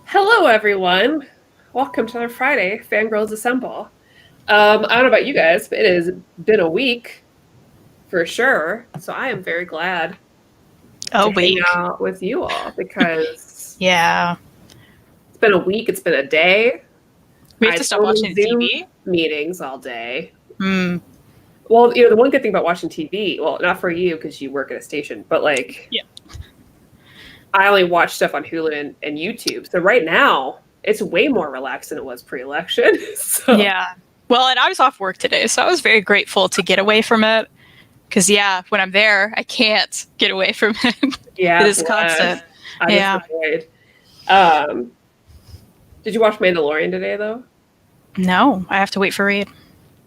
Hello, everyone. Welcome to another Friday, Fangirlz Assemble. I don't know about you guys, but it has been a week for sure. So I am very glad to hang out with you all because Yeah. it's been a week, it's been a day. We have to stop watching Zoom TV. meetings all day. Mm. Well, the one good thing about watching TV, well, not for you because you work at a station, but Yeah. I only watch stuff on Hulu and YouTube. So right now, it's way more relaxed than it was pre-election. Yeah. Well, and I was off work today, so I was very grateful to get away from it. Because, when I'm there, I can't get away from it. Yeah. It is constant. Did you watch Mandalorian today, though? No, I have to wait for Reed.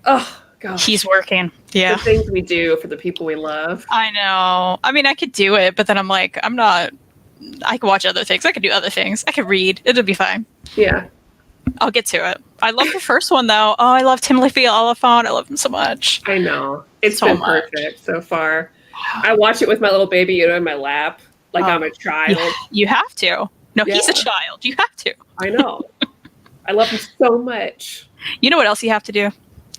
Oh, gosh. He's working. Yeah. The things we do for the people we love. I know. I mean, I could do it, but then I'm like, I could watch other things. I could do other things. I could read. It'll be fine. Yeah. I'll get to it. I love the first one, though. Oh, I love Timothy Oliphant. I love him so much. I know. It's been perfect so far. I watch it with my little baby Yoda in my lap, like I'm a child. You have to. No, he's a child. You have to. I know. I love him so much. You know what else you have to do?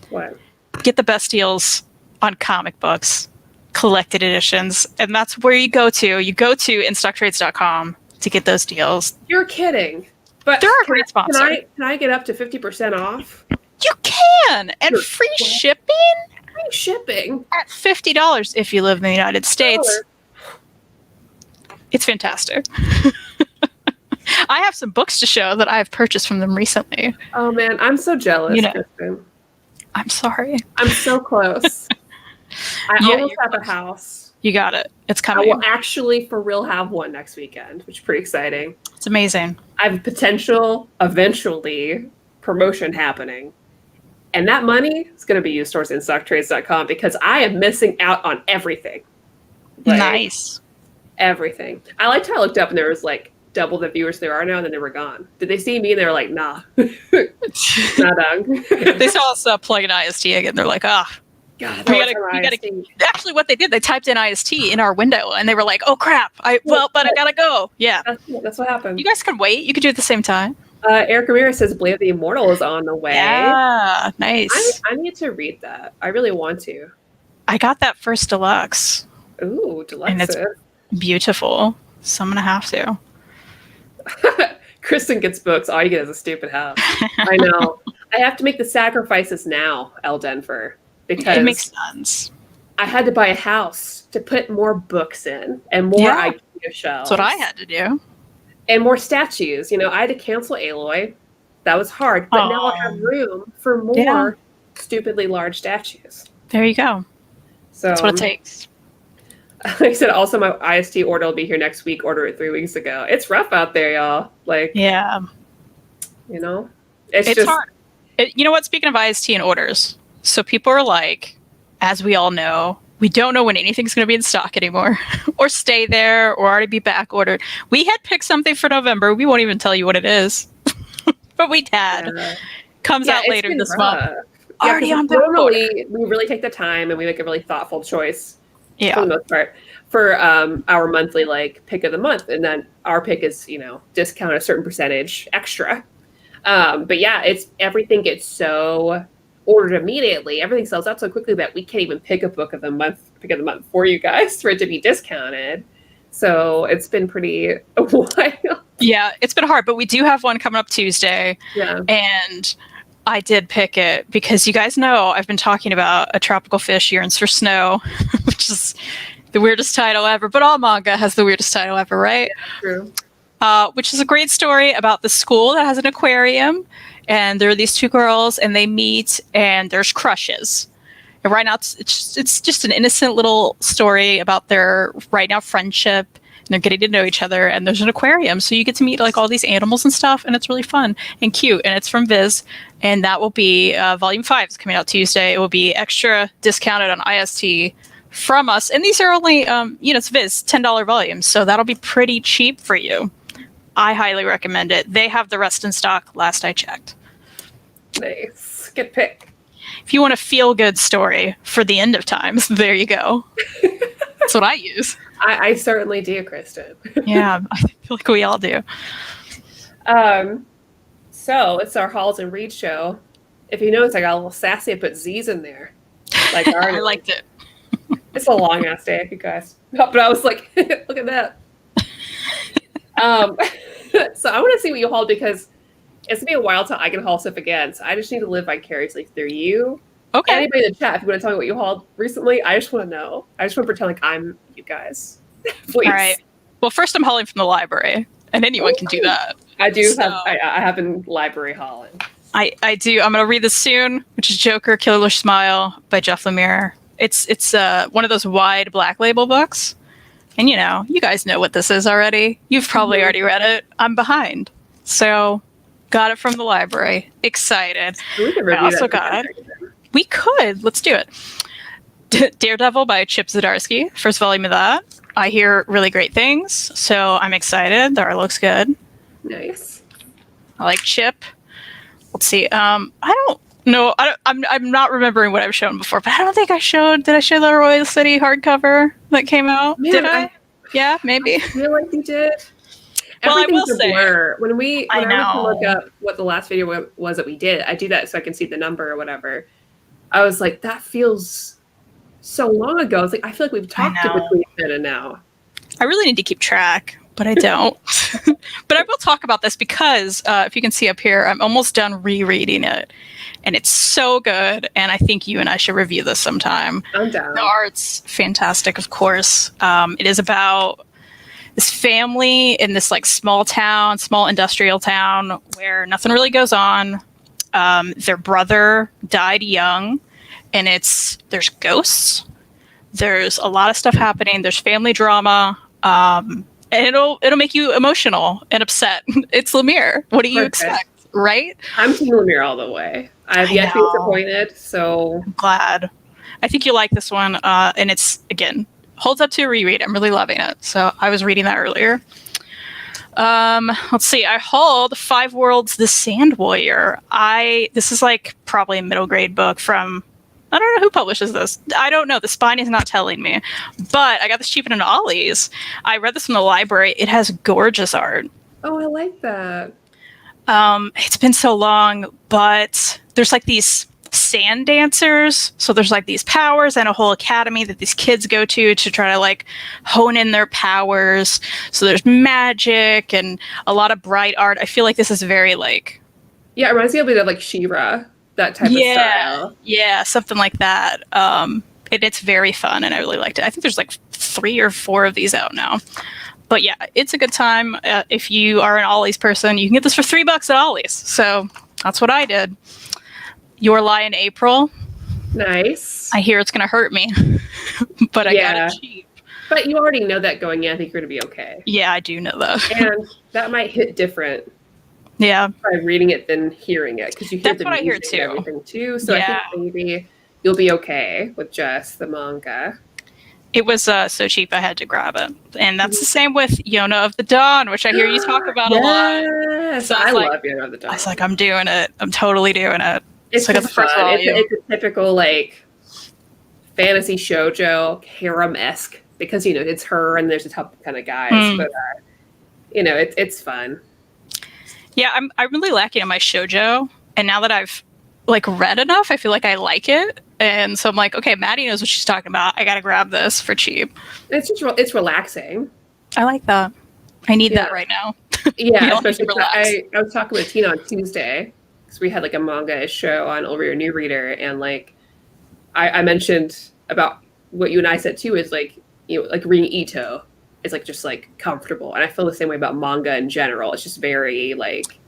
What? Get the best deals on comic books, collected editions, and that's where you go to. You go to instocktrades.com to get those deals. You're kidding. But they're a great sponsor. Can I get up to 50% off? You can! And free shipping? Free shipping. At $50 if you live in the United States. It's fantastic. I have some books to show that I have purchased from them recently. Oh man, I'm so jealous, Kristan. I'm sorry. I'm so close. I almost have a house. You got it. It's coming. I will actually for real have one next weekend, which is pretty exciting. It's amazing. I have potential eventually promotion happening. And that money is going to be used towards instocktrades.com because I am missing out on everything. Nice. Everything. I liked how I looked up and there was like double the viewers there are now, and then they were gone. Did they see me and they were like, nah. Not done. They saw us plug in IST again. They're like, God, we gotta. Actually, what they did, they typed in IST in our window, and they were like, "Oh crap! But I gotta go." Yeah, that's what happened. You guys can wait. You could do it at the same time. Eric Ramirez says, "Blade of the Immortal" is on the way. Yeah, nice. I need to read that. I really want to. I got that first deluxe. Ooh, deluxe! And it's beautiful. So I'm gonna have to. Kristan gets books. All you get is a stupid house. I know. I have to make the sacrifices now, L. Denver. Because it makes sense. I had to buy a house to put more books in and more IKEA shelves. That's what I had to do. And more statues. I had to cancel Aloy. That was hard. But now I have room for more stupidly large statues. There you go. So that's what it takes. Like I said, also my IST order will be here next week. Ordered it 3 weeks ago. It's rough out there, y'all. Like, it's just hard. You know what? Speaking of IST and orders. So people are like, as we all know, we don't know when anything's going to be in stock anymore or stay there or already be back ordered. We had picked something for November. We won't even tell you what it is, but we had. Comes out later this month. Already on back order. We really take the time and we make a really thoughtful choice for the most part for our monthly pick of the month. And then our pick is, discount a certain percentage extra. But everything gets so ordered immediately. Everything sells out so quickly that we can't even pick a book of the month for you guys for it to be discounted. So it's been pretty wild. Yeah, it's been hard, but we do have one coming up Tuesday. Yeah. And I did pick it because you guys know I've been talking about A Tropical Fish Yearns for Snow, which is the weirdest title ever, but all manga has the weirdest title ever, right? Yeah, true. Which is a great story about the school that has an aquarium. And there are these two girls, and they meet, and there's crushes. And right now, it's just an innocent little story about their right now friendship, and they're getting to know each other. And there's an aquarium, so you get to meet all these animals and stuff, and it's really fun and cute. And it's from Viz, and that will be Volume 5 is coming out Tuesday. It will be extra discounted on IST from us, and these are only it's Viz $10 volumes, so that'll be pretty cheap for you. I highly recommend it. They have the rest in stock last I checked. Nice. Good pick. If you want a feel-good story for the end of times, there you go. That's what I use. I certainly do, Kristan. Yeah, I feel like we all do. So it's our Haulz and Readz show. If you notice, I got a little sassy. I put Z's in there. Like I liked it. It's a long ass day, you guys. But I was like, look at that. So I want to see what you hauled because it's gonna be a while till I can haul stuff again. So I just need to live vicariously through you. Okay. Anybody in the chat, if you want to tell me what you hauled recently, I just want to know. I just want to pretend like I'm you guys. Please. All right. Well, first I'm hauling from the library, and anyone can do that. I do have. I have been library hauling. I do. I'm gonna read this soon, which is Joker: Killer Smile by Jeff Lemire. It's one of those wide black label books, and you guys know what this is already. You've probably already read it. I'm behind, so got it from the library. Excited. We can review that. We could. Let's do it. Daredevil by Chip Zdarsky, first volume of that. I hear really great things, so I'm excited. The art looks good. Nice. I like Chip. Let's see. I don't know. I'm not remembering what I've shown before, but I don't think I showed. Did I show the Royal City hardcover that came out? Man, did I? Yeah, maybe. I feel like you did. Well, I will say, blur. When I know. look up what the last video was that we did, I do that so I can see the number or whatever. I was like, that feels so long ago. It's like I feel like we've talked in between then and now. I really need to keep track, but I don't. But I will talk about this because if you can see up here, I'm almost done rereading it, and it's so good. And I think you and I should review this sometime. I'm down. The art's fantastic, of course. It is about this family in this like small industrial town where nothing really goes on. Their brother died young, and there's ghosts. There's a lot of stuff happening. There's family drama, and it'll make you emotional and upset. It's Lemire. What do you expect, right? I'm Team Lemire all the way. I've yet to be disappointed, so I'm glad. I think you like this one, and it's again holds up to a reread. I'm really loving it. So I was reading that earlier. Let's see. I hauled 5 Worlds: The Sand Warrior. This is like probably a middle grade book from, I don't know who publishes this. I don't know. The spine is not telling me. But I got this cheap in an Ollie's. I read this from the library. It has gorgeous art. Oh, I like that. It's been so long, but there's like these sand dancers. So there's like these powers and a whole academy that these kids go to try to like hone in their powers. So there's magic and a lot of bright art. I feel like this is very like... Yeah, it reminds me a bit of like She-Ra, that type of style. Yeah, something like that. It's very fun and I really liked it. I think there's like 3 or 4 of these out now. But yeah, it's a good time. If you are an Ollie's person, you can get this for $3 at Ollie's. So that's what I did. Your Lie in April. Nice. I hear it's going to hurt me, but I got it cheap. But you already know that going in. I think you're going to be okay. Yeah, I do know that. And that might hit different. Yeah. By reading it than hearing it. Because you hear That's what I hear too. And everything too. So I think maybe you'll be okay with just the manga. It was so cheap I had to grab it. And that's the same with Yona of the Dawn, which I hear you talk about a lot. Yes, so I love Yona of the Dawn. I was like, I'm doing it. I'm totally doing it. It's so I got the first volume. It's a typical like fantasy shoujo harem-esque because it's her and there's a couple kind of guys, but it's fun. Yeah, I'm really lacking in my shoujo, and now that I've like read enough, I feel like I like it, and so I'm like, okay, Maddie knows what she's talking about. I gotta grab this for cheap. It's relaxing. I like that. I need that right now. Yeah, especially I was talking with Tina on Tuesday because we had like a manga show on Over Your New Reader, and like I mentioned about what you and I said too is like like reading Ito is like just like comfortable, and I feel the same way about manga in general. It's just very like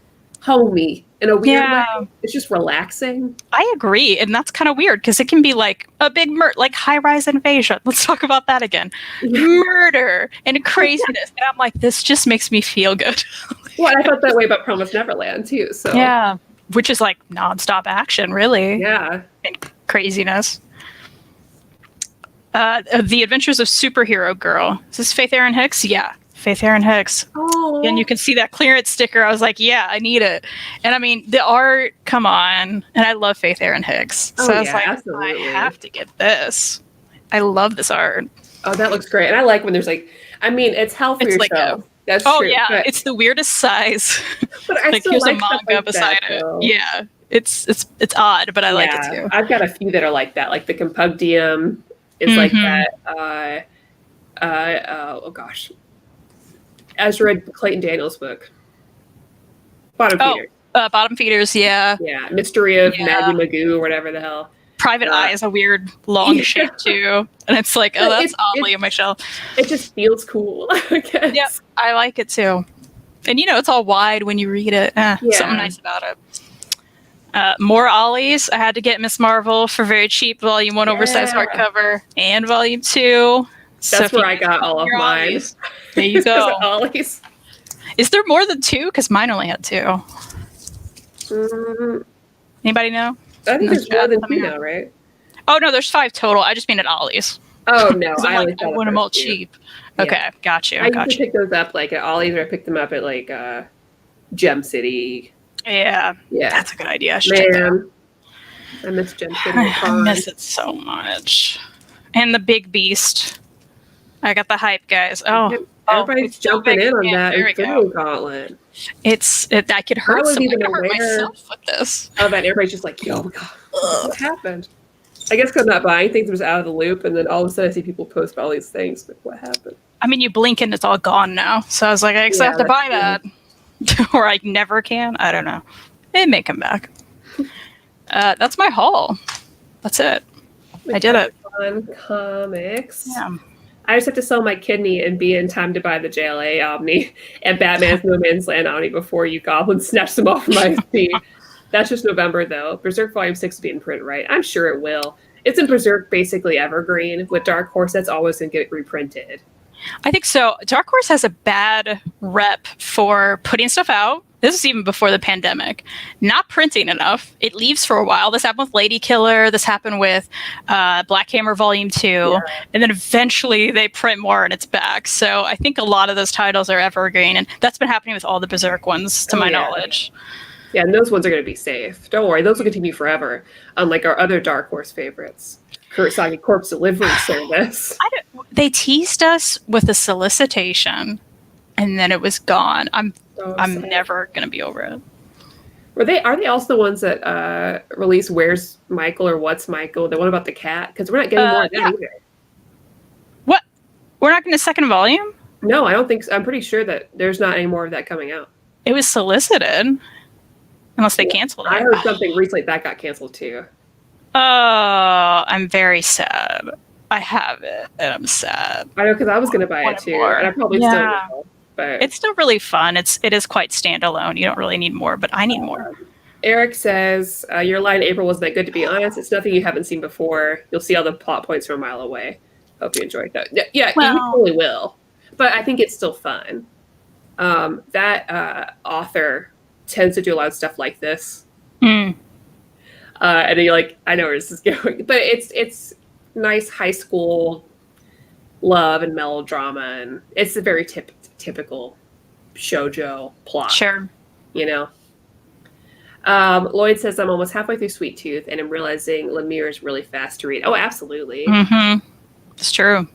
homey in a weird way. It's just relaxing. I agree, and that's kind of weird because it can be like a big like high-rise invasion. Let's talk about that again. Murder and craziness, and I'm like, this just makes me feel good. Well, I felt that way about Promised Neverland too. So yeah, which is like nonstop action, really. Yeah, and craziness. The Adventures of Superhero Girl. Is this Faith Erin Hicks? Yeah. Faith Erin Hicks. Oh. And you can see that clearance sticker. I was like, yeah, I need it. And I mean, the art, come on. And I love Faith Erin Hicks. So I was like, absolutely. I have to get this. I love this art. Oh, that looks great. And I like when there's like, I mean, it's hell for yourself. That's Oh true. yeah, But, it's the weirdest size. but I Like still here's a like stuff manga like beside that, it. though. Yeah, it's odd, but I like it too. I've got a few that are like that. Like the Compudium is like Mhm. that. Oh gosh, Ezra read Clayton Daniels' book, Bottom Oh, Feeder. bottom feeders. Yeah, Yeah, Mystery of yeah. Maggie Magoo or whatever the hell. Private Uh, Eye is a weird long yeah. shape too, and it's like, oh, But that's oddly in my shelf. it just feels cool, I guess. Yep, I like it too. And it's all wide when you read it. Something Yeah. nice about it. More Ollies. I had to get Miss Marvel for very cheap, volume 1 oversized Yeah. hardcover, and volume 2. That's where I got all of mine. Ollies, there you go. Ollies. Is there more than 2? Because mine only had 2. Mm, Anybody know? I think there's more than Let me 2 know. now, right? Oh no, there's 5 total. I just mean at Ollie's. Oh no, I only saw the want them all first 2. cheap. Yeah. Okay, got you. I used to pick those up like at Ollie's, or I picked them up at like Gem City. Yeah, Yeah, that's a good idea. I should check that out. Man, I miss Gem City. I miss it so much. And the Big Beast. I got the hype, guys. Everybody's jumping in on that There we go. Infinity Gauntlet. I could hurt I was someone. even I could hurt aware myself with this. Oh, that everybody's just like, yo, God, what happened? I guess because I'm not buying things, I was out of the loop, and then all of a sudden I see people post all these things. Like, what happened? I mean, you blink and it's all gone now. So I was like, I guess I have to buy that. Or I never can. I don't know. It may come back. That's my haul. That's it. I did it. On comics. Yeah. I just have to sell my kidney and be in time to buy the JLA Omni and Batman's No Man's Land Omni before you goblins snatch them off my feet. That's just November, though. Berserk Volume 6 will be in print, right? I'm sure it will. It's in Berserk basically evergreen. With Dark Horse, that's always going to get reprinted. I think so. Dark Horse has a bad rep for putting stuff out. This is even before the pandemic. Not printing enough. It leaves for a while. This happened with Lady Killer. This happened with Black Hammer Volume 2. Yeah. And then eventually they print more and it's back. So I think a lot of those titles are evergreen. And that's been happening with all the Berserk ones, to my knowledge. Yeah, and those ones are going to be safe. Don't worry. Those will continue forever. Unlike our other Dark Horse favorites. Kurosaki Corpse Delivery Service. They teased us with a solicitation, and then it was gone. I'm never gonna be over it. Are they also the ones that release Where's Michael or What's Michael? The one about the cat? Because we're not getting more of that either. What? We're not getting a second volume? No, I don't think so. I'm pretty sure that there's not any more of that coming out. It was solicited, unless they canceled it. I heard something recently that got canceled too. Oh, I'm very sad. I have it, and I'm sad. I know, because I was going to buy it too, and I probably still will. But it's still really fun. It is quite standalone. You don't really need more, but I need more. Eric says, your line, April, wasn't that good, to be honest. It's nothing you haven't seen before. You'll see all the plot points from a mile away. Hope you enjoyed that. Yeah, you totally will. But I think it's still fun. That author tends to do a lot of stuff like this. Mm. And you're like, I know where this is going. But it's nice high school love and melodrama, and it's a very typical shoujo plot. Sure. You know? Lloyd says, I'm almost halfway through Sweet Tooth, and I'm realizing Lemire is really fast to read. Oh, absolutely. Mm-hmm. It's true.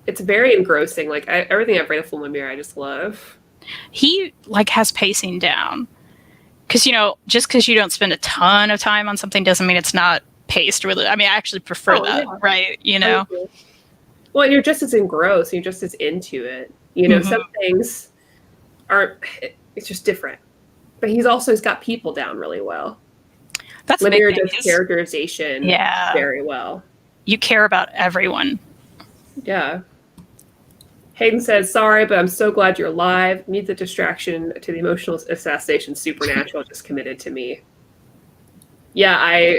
It's very engrossing. Like, everything I've read from Lemire, I just love. He, has pacing down. Because, just because you don't spend a ton of time on something doesn't mean it's not paced really. I mean, I actually prefer that, right? Well, and you're just as engrossed. You're just as into it. Some things aren't, it's just different. But he's got people down really well. That's Lemire does characterization very well. You care about everyone. Yeah. Hayden says, sorry, but I'm so glad you're alive. Need the distraction to the emotional assassination supernatural just committed to me. Yeah,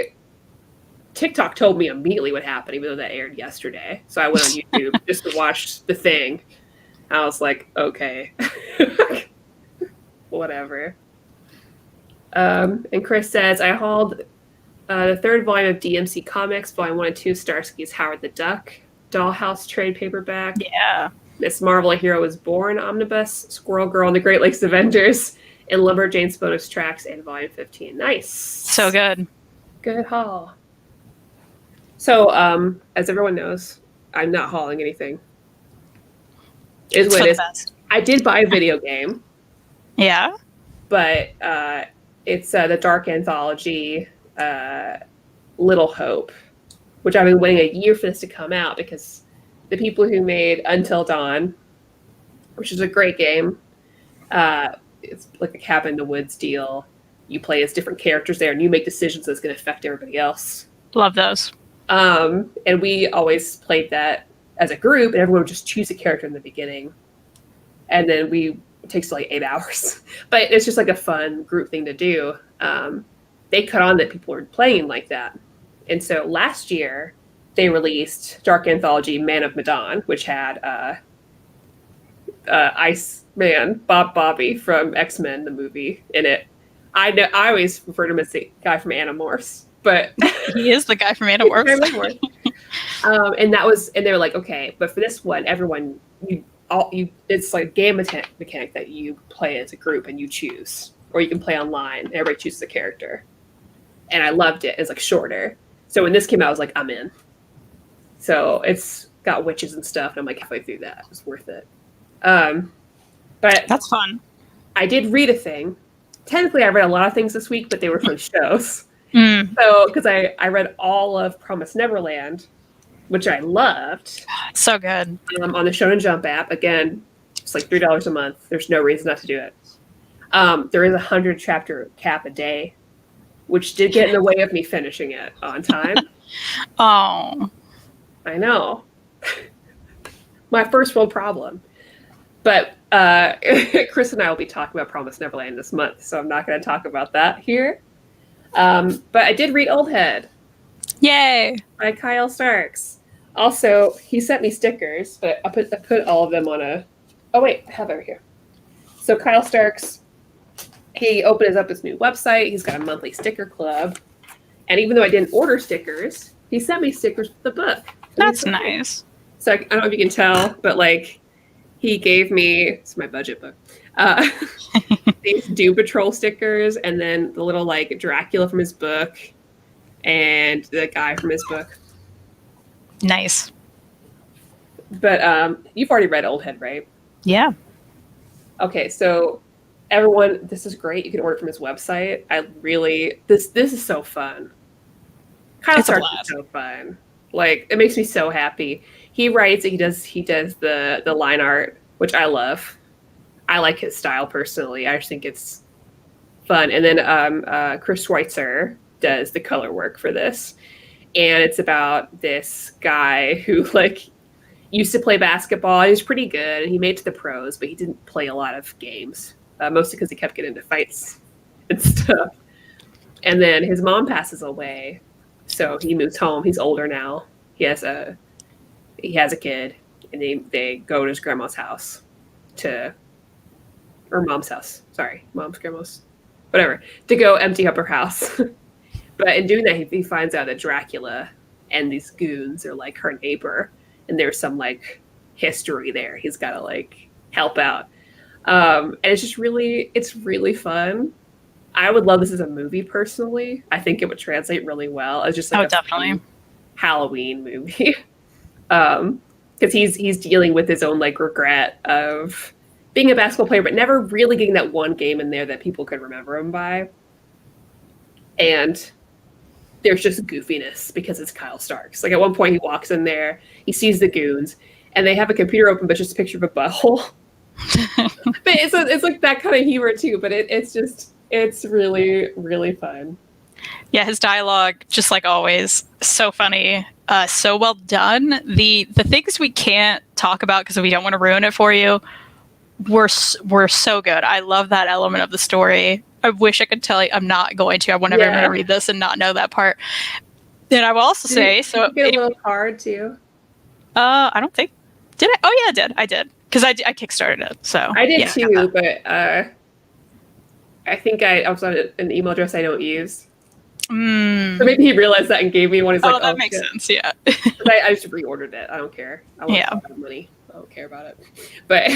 TikTok told me immediately what happened, even though that aired yesterday. So I went on YouTube just to watch the thing. I was like, okay. Whatever. And Chris says, I hauled the third volume of DMC Comics, volume 1 and 2, Starsky's Howard the Duck, Dollhouse trade paperback. Yeah. Miss Marvel, A Hero Was Born, Omnibus, Squirrel Girl and the Great Lakes Avengers, and Lumberjane's bonus tracks, and volume 15. Nice. So good. Good haul. So, as everyone knows, I'm not hauling anything. Is what it is. I did buy a video game. Yeah. But it's the dark anthology Little Hope, which I've been waiting a year for this to come out because the people who made Until Dawn, which is a great game, it's like a cabin in the woods deal. You play as different characters there, and you make decisions that's going to affect everybody else. Love those. And we always played that as a group, and everyone would just choose a character in the beginning, and then it takes like 8 hours, but it's just like a fun group thing to do. They caught on that people were playing like that, and so last year they released Dark Anthology Man of Medan, which had Iceman Bobby from X-Men the movie in it. I always refer to him as the guy from Animorphs, but he is the guy from Animorphs. And they were like, okay, but for this one, everyone it's like a game mechanic that you play as a group and you choose, or you can play online. Everybody chooses a character, and I loved it. It's like shorter, so when this came out, I was like, I'm in. So it's got witches and stuff, and I'm like halfway through that. It was worth it. But that's fun. I did read a thing. Technically, I read a lot of things this week, but they were from shows. Mm. So because I read all of Promised Neverland, which I loved. So good. On the Shonen Jump app. Again, it's like $3 a month. There's no reason not to do it. There is 100 chapter cap a day, which did get in the way of me finishing it on time. Oh. I know. My first world problem. But Chris and I will be talking about Promised Neverland this month, so I'm not going to talk about that here. But I did read Old Head. Yay! By Kyle Starks. Also, he sent me stickers, but I put all of them on a... Oh, wait, I have it over here. So Kyle Starks, he opened up his new website. He's got a monthly sticker club. And even though I didn't order stickers, he sent me stickers with the book. That's nice. So I don't know if you can tell, but like he gave me, it's my budget book, these Doom Patrol stickers, and then the little like Dracula from his book and the guy from his book. Nice. But you've already read Old Head, right? Yeah. Okay, so everyone, this is great. You can order from his website. I really, this is so fun. Kyle Starks is so fun. Like, it makes me so happy. He writes, he does the line art, which I love. I like his style personally. I just think it's fun. And then Chris Schweitzer does the color work for this. And it's about this guy who like used to play basketball. He was pretty good. He made it to the pros, but he didn't play a lot of games, mostly because he kept getting into fights and stuff. And then his mom passes away, so he moves home. He's older now. He has a kid, and they go to his grandma's house or mom's house. Sorry, mom's, grandma's, whatever, to go empty up her house. But in doing that, he finds out that Dracula and these goons are like her neighbor, and there's some like history there. He's got to like help out, and it's really fun. I would love this as a movie personally. I think it would translate really well. It's just like definitely Halloween movie, because he's dealing with his own like regret of being a basketball player, but never really getting that one game in there that people could remember him by. And there's just goofiness because it's Kyle Starks. Like at one point he walks in there, he sees the goons, and they have a computer open, but just a picture of a butthole. But it's like that kind of humor too. But it's really, really fun. Yeah, his dialogue, just like always, so funny, so well done. The things we can't talk about because we don't want to ruin it for you were so good. I love that element of the story. I wish I could tell you. I'm not going to. I want everyone to read this and not know that part. Then I will also say, so you get a little card too. I don't think. Did I? Oh yeah, I did because I kickstarted it. So I did too, but I think I was on an email address I don't use. So maybe he realized that and gave me one. He's like, that makes sense. Yeah. I just reordered it. I don't care. I want money. I don't care about it. But.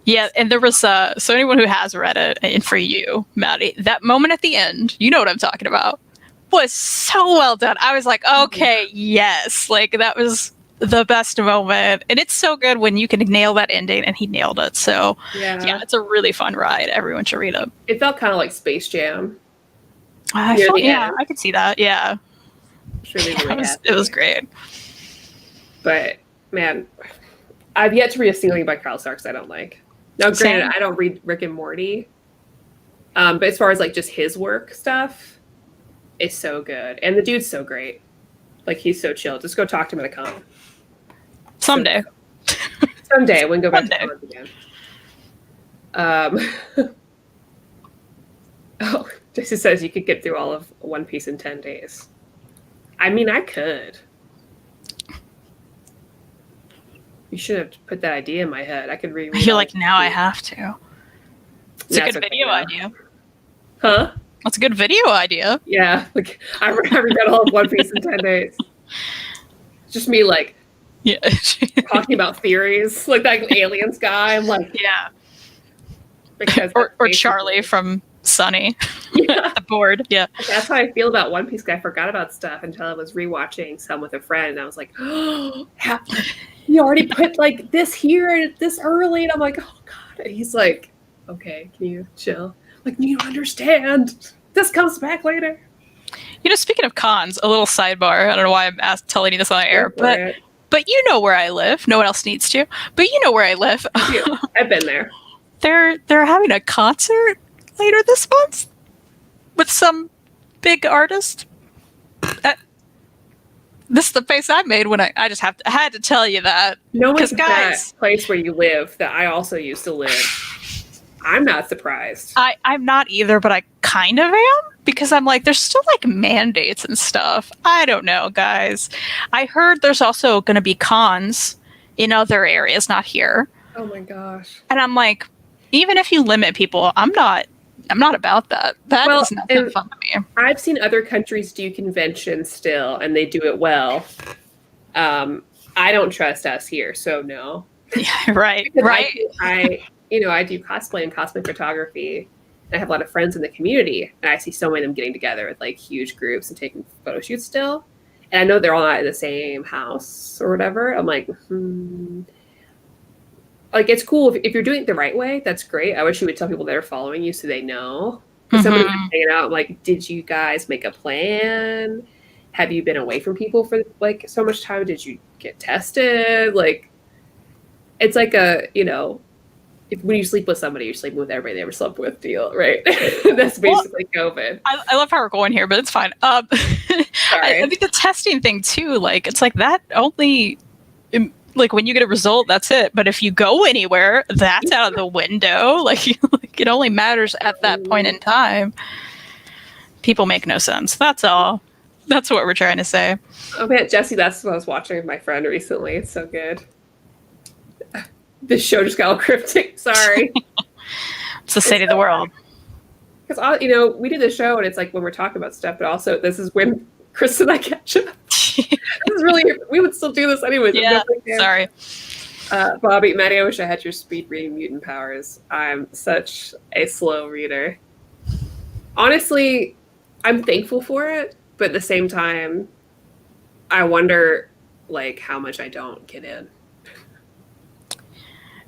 Yeah, and there was so anyone who has read it, and for you, Maddie, that moment at the end, you know what I'm talking about, was so well done. I was like, okay, yes, like that was the best moment. And it's so good when you can nail that ending, and he nailed it. So yeah, it's a really fun ride. Everyone should read it. It felt kind of like Space Jam. Yeah, I could see that. Yeah. It was great. But man, I've yet to read a single thing by Carl Starks I don't like. Now, granted, I don't read Rick and Morty. But as far as like just his work stuff, it's so good. And the dude's so great. Like, he's so chill. Just go talk to him at a con. Someday. Someday, we can go back to cons again. Oh, Jesse says you could get through all of One Piece in 10 days. I mean, I could. You should have put that idea in my head. I could reread. I feel like now I have to. It's a good video idea. Huh? That's a good video idea. Yeah. Like, I read all of One Piece in 10 days. Just me, like, talking about theories. Like that aliens guy. I'm like, yeah. Because or Charlie from Sunny. Yeah. The board. Yeah. That's how I feel about One Piece. I forgot about stuff until I was rewatching some with a friend, and I was like, "Oh, you already put like this here this early," and I'm like, "Oh God!" And he's like, "Okay, can you chill? Like, you don't understand. This comes back later." You know, speaking of cons, a little sidebar. I don't know why I'm telling you this on air, but you know where I live. No one else needs to. But you know where I live. I've been there. They're having a concert later this month with some big artist. This is the face I made when I had to tell you that. No one's that place where you live that I also used to live. I'm not surprised. I'm not either, but I kind of am, because I'm like, there's still like mandates and stuff. I don't know, guys. I heard there's also going to be cons in other areas, not here. Oh my gosh. And I'm like, even if you limit people, I'm not about that. That is nothing fun to me. I've seen other countries do conventions still, and they do it well. I don't trust us here, so no. Yeah, right. I do cosplay and cosplay photography. And I have a lot of friends in the community, and I see so many of them getting together with like huge groups and taking photo shoots still. And I know they're all not in the same house or whatever. I'm like, Like, it's cool if you're doing it the right way. That's great. I wish you would tell people that are following you so they know. Because somebody was hanging out, I'm like, did you guys make a plan? Have you been away from people for like so much time? Did you get tested? Like, it's like when you sleep with somebody, you're sleeping with everybody they ever slept with deal, right? That's basically COVID. I love how we're going here, but it's fine. I think the testing thing too, like, it's like that only, like, when you get a result, that's it. But if you go anywhere, that's out of the window. Like it only matters at that point in time. People make no sense. That's all. That's what we're trying to say. Oh man, Jesse, that's what I was watching with my friend recently. It's so good. This show just got all cryptic. Sorry. It's the state of the world. Because, we do the show, and it's like when we're talking about stuff, but also this is when Kristan and I catch up. This is really, we would still do this anyways. Yeah, sorry. Bobby, Maddie, I wish I had your speed reading mutant powers. I'm such a slow reader. Honestly, I'm thankful for it, but at the same time, I wonder, like, how much I don't get in.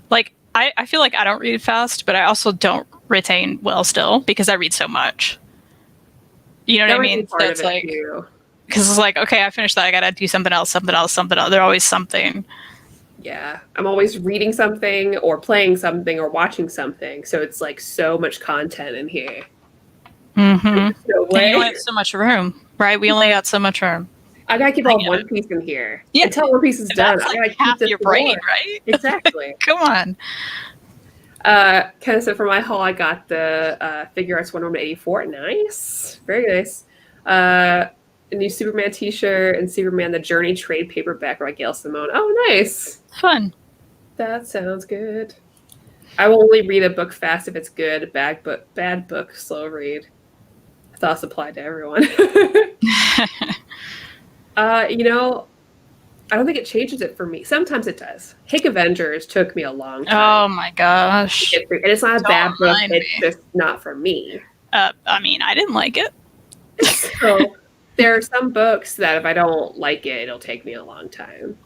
Like, I feel like I don't read fast, but I also don't retain well still because I read so much. You know what I mean? So it's like, because it's like, okay, I finished that. I got to do something else. There's always something. Yeah. I'm always reading something or playing something or watching something. So it's like so much content in here. Mm-hmm. No way. And you only have so much room, right? We only got so much room. I gotta keep all One Piece in here. Yeah. Until One Piece is done. That's I gotta keep half your brain, right? Exactly. Come on. Kind of, so for my haul, I got the Fangirlz Wonder Woman 84. Nice. Very nice. A new Superman t-shirt and Superman The Journey trade paperback by Gail Simone. Oh, nice. Fun. That sounds good. I will only read a book fast if it's good. Bad book, slow read. Thoughts apply to everyone. I don't think it changes it for me. Sometimes it does. Hick Avengers took me a long time. Oh my gosh. And it's not a bad book. It's just not for me. I mean, I didn't like it. So there are some books that if I don't like it, it'll take me a long time.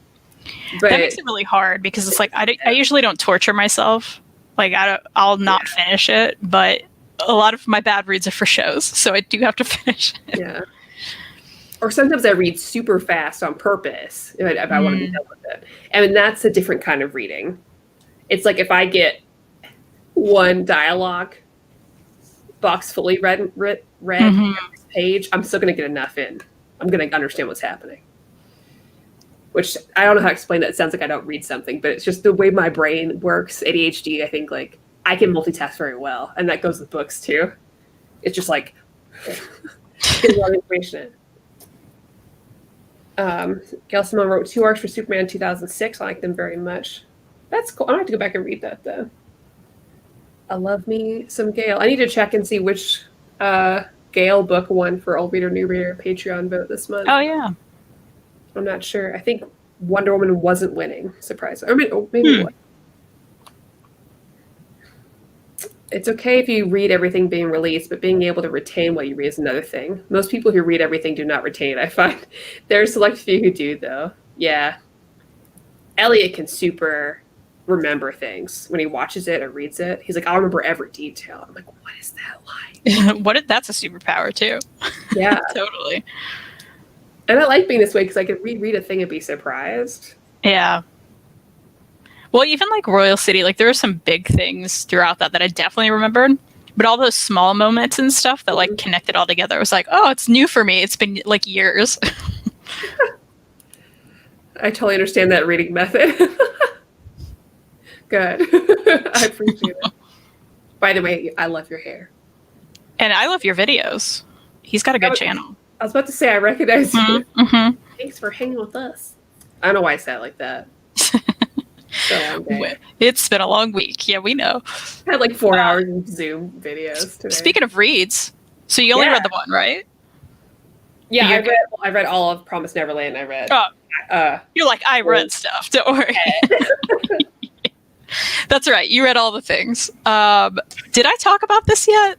But that makes it really hard because it's like I usually don't torture myself. Like I'll not finish it, but a lot of my bad reads are for shows, so I do have to finish it. Yeah. Or sometimes I read super fast on purpose if I want to be done with it. And that's a different kind of reading. It's like if I get one dialogue box fully read page, I'm still going to get enough in. I'm going to understand what's happening. Which I don't know how to explain that. It sounds like I don't read something, but it's just the way my brain works. ADHD, I think, like, I can multitask very well, and that goes with books too. It's just like get a lot of information in. Gail Simone wrote 2 arcs for Superman 2006. I like them very much. That's cool. I might have to go back and read that though. I love me some Gail. I need to check and see which Gail book won for Old Reader New Reader Patreon vote this month. Oh yeah. I'm not sure. I think Wonder Woman wasn't winning. Surprise. I mean, maybe it was. It's okay if you read everything being released, but being able to retain what you read is another thing. Most people who read everything do not retain, I find. There are a select few who do, though. Yeah. Elliot can super remember things. When he watches it or reads it, he's like, I'll remember every detail. I'm like, what is that like? That's a superpower, too. Yeah. Totally. And I like being this way because I could reread a thing and be surprised. Yeah. Well, even like Royal City, like there were some big things throughout that I definitely remembered. But all those small moments and stuff that like connected all together, I was like, oh, it's new for me. It's been like years. I totally understand that reading method. Good. I appreciate it. By the way, I love your hair. And I love your videos. He's got a good channel. I was about to say, I recognize you. Mm-hmm. Thanks for hanging with us. I don't know why I said it like that. It's been a long week. Yeah, we know. I had like 4 hours of Zoom videos today. Speaking of reads, so you only read the one, right? Yeah, I read all of Promised Neverland. I read. You're like, I read stuff. Don't worry. That's right. You read all the things. Did I talk about this yet?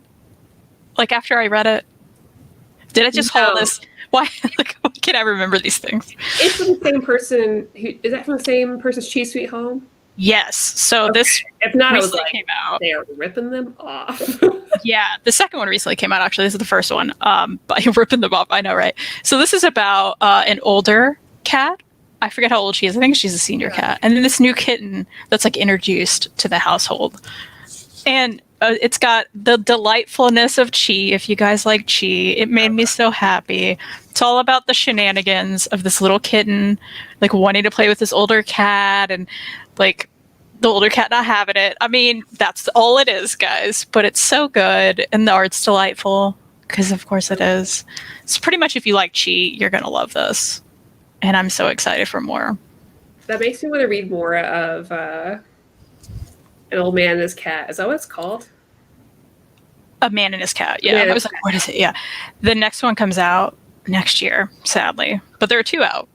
Like after I read it? Did I just hold this? Why? Like, why can't I remember these things? It's from the same person. Is that from the same person's Cheese Sweet Home? Yes. So this, if not, it was recently like, came out. They are ripping them off. Yeah, the second one recently came out. Actually, this is the first one. But ripping them off. I know, right? So this is about an older cat. I forget how old she is. I think she's a senior cat, and then this new kitten that's like introduced to the household, and it's got the delightfulness of Chi. If you guys like Chi, it made me so happy. It's all about the shenanigans of this little kitten, like wanting to play with this older cat, and like the older cat not having it. I mean, that's all it is, guys. But it's so good, and the art's delightful because, of course, it is. So pretty much, if you like Chi, you're gonna love this, and I'm so excited for more. That makes me want to read more of An Old Man and His Cat. Is that what it's called? A Man and His Cat. Yeah. I was like, what is it? Yeah. The next one comes out next year, sadly. But there are 2 out.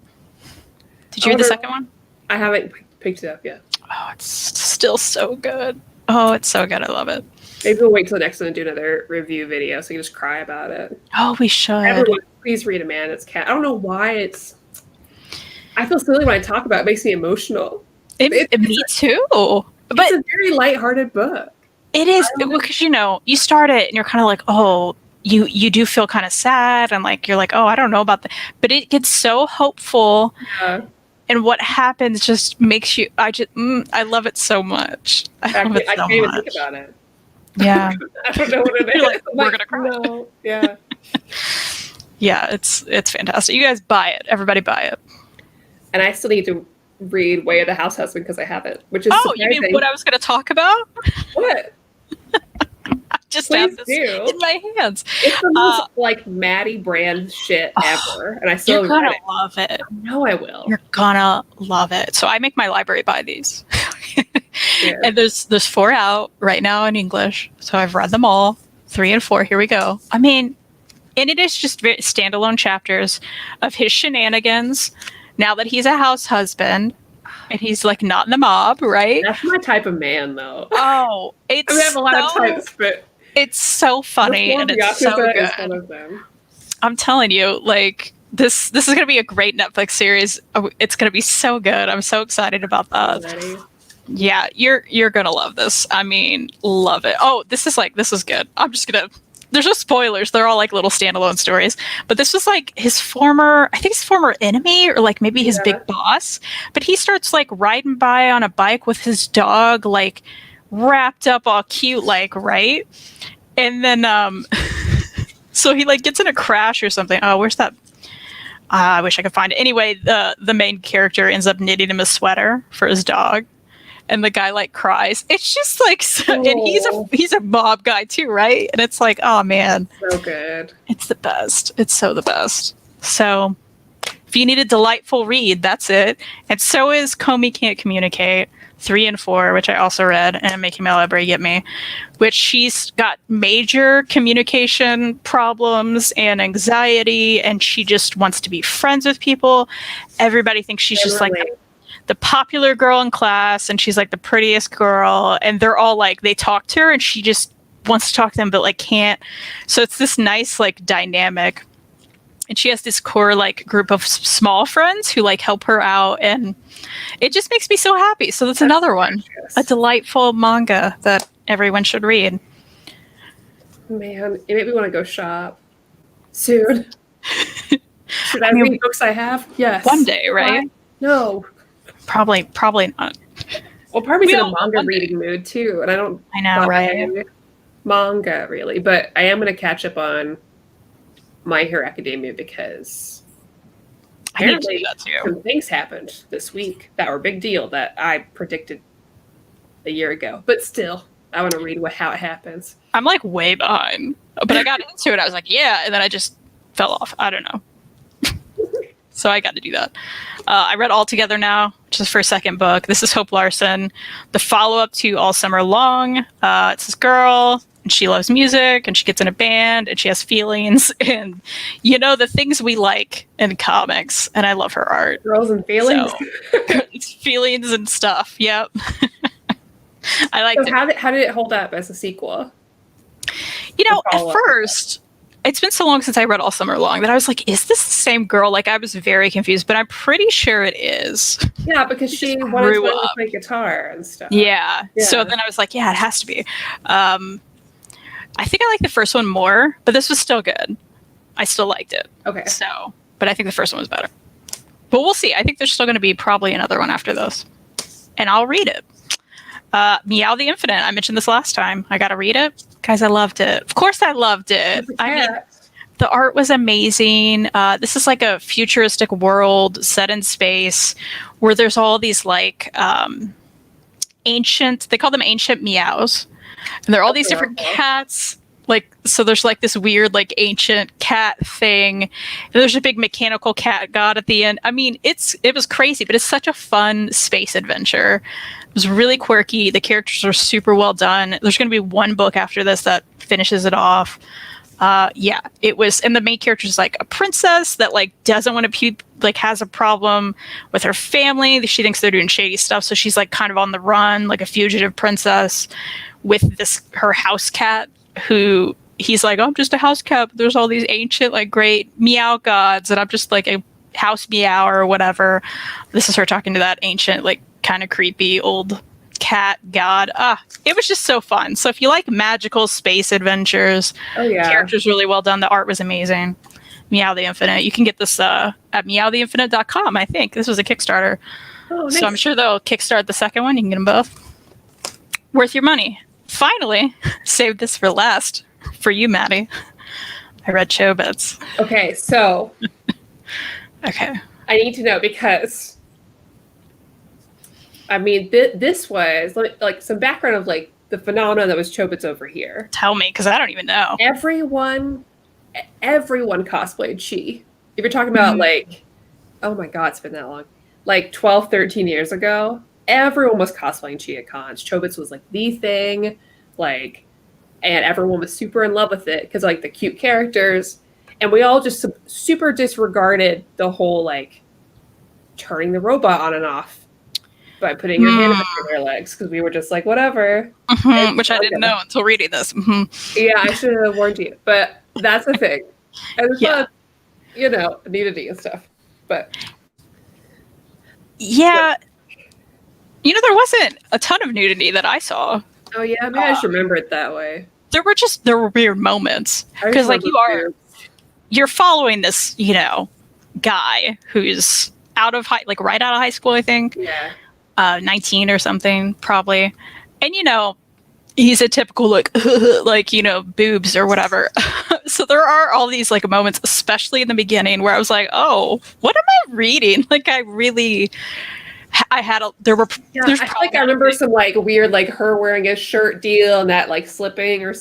Did you read the second one? I haven't picked it up yet. Oh, it's still so good. Oh, it's so good. I love it. Maybe we'll wait till the next one and do another review video so you can just cry about it. Oh, we should. Everyone, please read A Man and His Cat. I don't know why I feel silly when I talk about it. It makes me emotional. Me too. But it's a very lighthearted book. It is, because you start it and you're kind of like, oh, you do feel kind of sad and like you're like, oh, I don't know about that, but it gets so hopeful, and what happens just makes you. I love it so much. I can't even think about it. Yeah, I don't know what it is. Like, we're gonna cry. No. Yeah, yeah, it's fantastic. You guys buy it. Everybody buy it. And I still need to read Way of the House Husband because I haven't, which is surprising. You mean what I was going to talk about? What? I just have this in my hands. It's the most like Maddie Brand shit ever, and I still you're gonna love it. No, I will. You're gonna love it. So I make my library buy these, and there's 4 out right now in English. So I've read them all, 3 and 4. Here we go. I mean, and it is just very standalone chapters of his shenanigans. Now that he's a house husband and he's like not in the mob, right? That's my type of man, though. Oh, I have a lot of types, but it's so funny and it's so good. One of them. I'm telling you, like This is gonna be a great Netflix series. It's gonna be so good. I'm so excited about that. Already. Yeah, you're gonna love this. I mean, love it. Oh, this is good. I'm just gonna. There's no spoilers. They're all like little standalone stories. But this was like his former enemy, or like maybe his big boss. But he starts like riding by on a bike with his dog, like wrapped up all cute, like, right? And then so he like gets in a crash or something. Oh, where's that? I wish I could find it. Anyway, the main character ends up knitting him a sweater for his dog. And the guy like cries. It's just like, and he's a mob guy too, right? And it's like, oh man, so good. It's the best. It's so the best. So, if you need a delightful read, that's it. And so is Comey Can't Communicate 3 and 4, which I also read, and Making My Library Get Me, which she's got major communication problems and anxiety, and she just wants to be friends with people. Everybody thinks she's just like the popular girl in class, and she's like the prettiest girl, and they're all like, they talk to her and she just wants to talk to them but like can't. So it's this nice like dynamic, and she has this core like group of small friends who like help her out, and it just makes me so happy. So that's another one, a delightful manga that everyone should read. Man, it made me want to go shop soon. Should I read books I have? Yes. One day, right? No. Probably not. Well, part of me's in a manga reading mood too, and I know, right? Manga really, but I am going to catch up on My Hero Academia because apparently some things happened this week that were a big deal that I predicted a year ago. But still, I want to read how it happens. I'm like way behind, but I got into it. I was like, yeah, and then I just fell off. I don't know. So I got to do that. I read All Together Now, which is the first second book. This is Hope Larson, the follow-up to All Summer Long. It's this girl, and she loves music, and she gets in a band, and she has feelings, and the things we like in comics. And I love her art. Girls and feelings. So, it's feelings and stuff. Yep. I liked it. How did it hold up as a sequel? At first, it's been so long since I read All Summer Long that I was like, is this the same girl? Like, I was very confused, but I'm pretty sure it is. Yeah, because she wanted to play guitar and stuff. Yeah. So then I was like, yeah, it has to be. I think I like the first one more, but this was still good. I still liked it. Okay. So, but I think the first one was better. But we'll see. I think there's still going to be probably another one after this. And I'll read it. Meow the Infinite. I mentioned this last time. I got to read it. Guys, I loved it. Of course I loved it. I mean, the art was amazing. This is like a futuristic world set in space where there's all these like ancient, they call them ancient meows. And there are all these different cats. Like, so there's like this weird like ancient cat thing. And there's a big mechanical cat god at the end. I mean, it was crazy, but it's such a fun space adventure. It was really quirky. The characters are super well done. There's going to be one book after this that finishes it off. It was, and the main character is like a princess that like doesn't want to like has a problem with her family. She thinks they're doing shady stuff, so she's like kind of on the run, like a fugitive princess with her house cat who he's like, oh, I'm just a house cat. But there's all these ancient like great meow gods, and I'm just like a house meow or whatever. This is her talking to that ancient like kind of creepy old cat god. It was just so fun. So if you like magical space adventures, characters really well done. The art was amazing. Meow the Infinite. You can get this at meowtheinfinite.com. I think this was a Kickstarter. Oh, nice. So I'm sure they'll kickstart the second one. You can get them both. Worth your money. Finally, saved this for last for you, Maddie. I read Chobits. Okay, so okay, I need to know because I mean, this was like some background of like the phenomenon that was Chobits over here. Tell me, because I don't even know. Everyone cosplayed Chi. If you're talking about like, oh my God, it's been that long. Like 12, 13 years ago, everyone was cosplaying Chi at cons. Chobits was like the thing, like, and everyone was super in love with it because like the cute characters. And we all just super disregarded the whole like turning the robot on and off by putting your hand between their legs because we were just like, whatever. Which I didn't know until reading this. Yeah, I should have warned you. But that's the thing. It was fun. nudity and stuff. But yeah, there wasn't a ton of nudity that I saw. Oh yeah, maybe I just remember it that way. There were weird moments because like you're following this, guy who's right out of high school, I think. Yeah. 19 or something, probably. And, he's a typical, boobs or whatever. So there are all these, moments, especially in the beginning, where I was like, oh, what am I reading? I remember some, weird, her wearing a shirt deal and that, slipping, or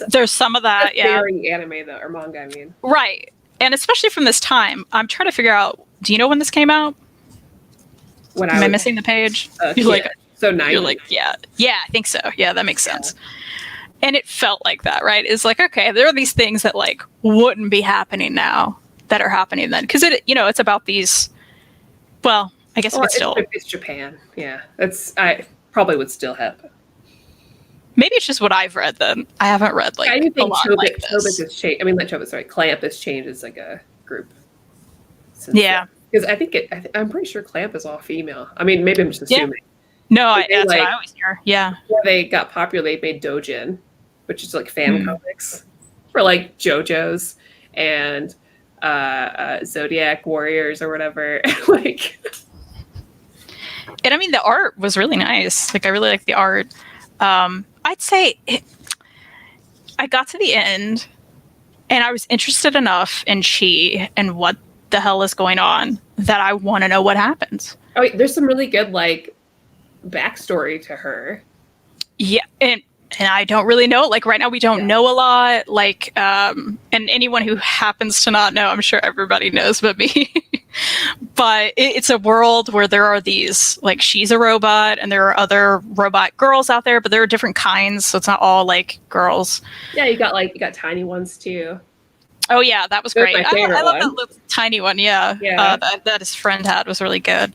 there's some of that, yeah. Very anime, though, or manga, I mean. Right. And especially from this time, I'm trying to figure out, do you know when this came out? Am I missing the page? So 90s. You're yeah, I think so. Yeah, that makes sense. And it felt like that, right? It's okay, there are these things that wouldn't be happening now that are happening then, because it's about these. Well, I guess it's Japan. Yeah, I probably would still happen. Maybe it's just what I've read. Then I haven't read I think a lot like this. has changed. I mean, Clamp has changed as a group. Yeah. Because I'm pretty sure Clamp is all female. I mean, maybe I'm just assuming. Yeah. No, that's what I always hear. Yeah. Before they got popular, they made Dojin, which is fan comics for JoJo's and Zodiac Warriors or whatever. And I mean, the art was really nice. I really like the art. I'd say I got to the end and I was interested enough in Chi and what the hell is going on that I want to know what happens. Oh, there's some really good backstory to her. Yeah, and I don't really know. Right now we don't know a lot. And anyone who happens to not know, I'm sure everybody knows but me. But it's a world where there are these she's a robot and there are other robot girls out there, but there are different kinds, so it's not all girls. Yeah, you got tiny ones too. Oh yeah, that was great. I love one. that little tiny one. Yeah, that his friend had was really good.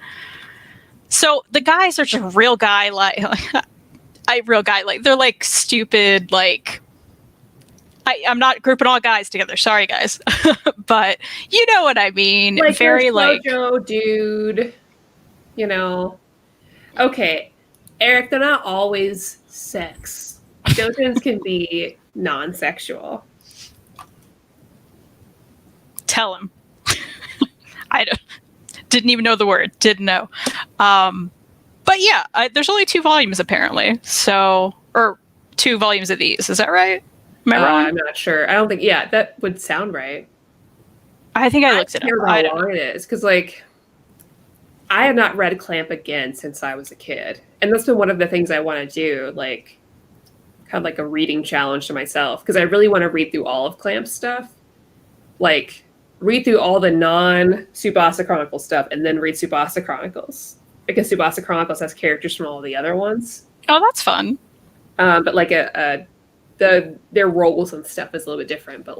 So the guys are just real guy they're stupid. I'm not grouping all guys together. Sorry, guys, but you know what I mean. Very Jojo dude. Okay, Eric. They're not always sex. Dojins can be non-sexual. Tell him. I didn't even know the word. Didn't know. But yeah, there's only 2 volumes apparently. Or 2 volumes of these. Is that right? Am I wrong? I'm not sure. I don't think. Yeah, that would sound right. I think I looked it up. How long it is? Because I have not read Clamp again since I was a kid, and that's been one of the things I want to do. Kind of a reading challenge to myself, because I really want to read through all of Clamp's stuff. Read through all the non-Tsubasa Chronicles stuff and then read Tsubasa Chronicles, because Tsubasa Chronicles has characters from all the other ones. Oh, that's fun. But their roles and stuff is a little bit different. But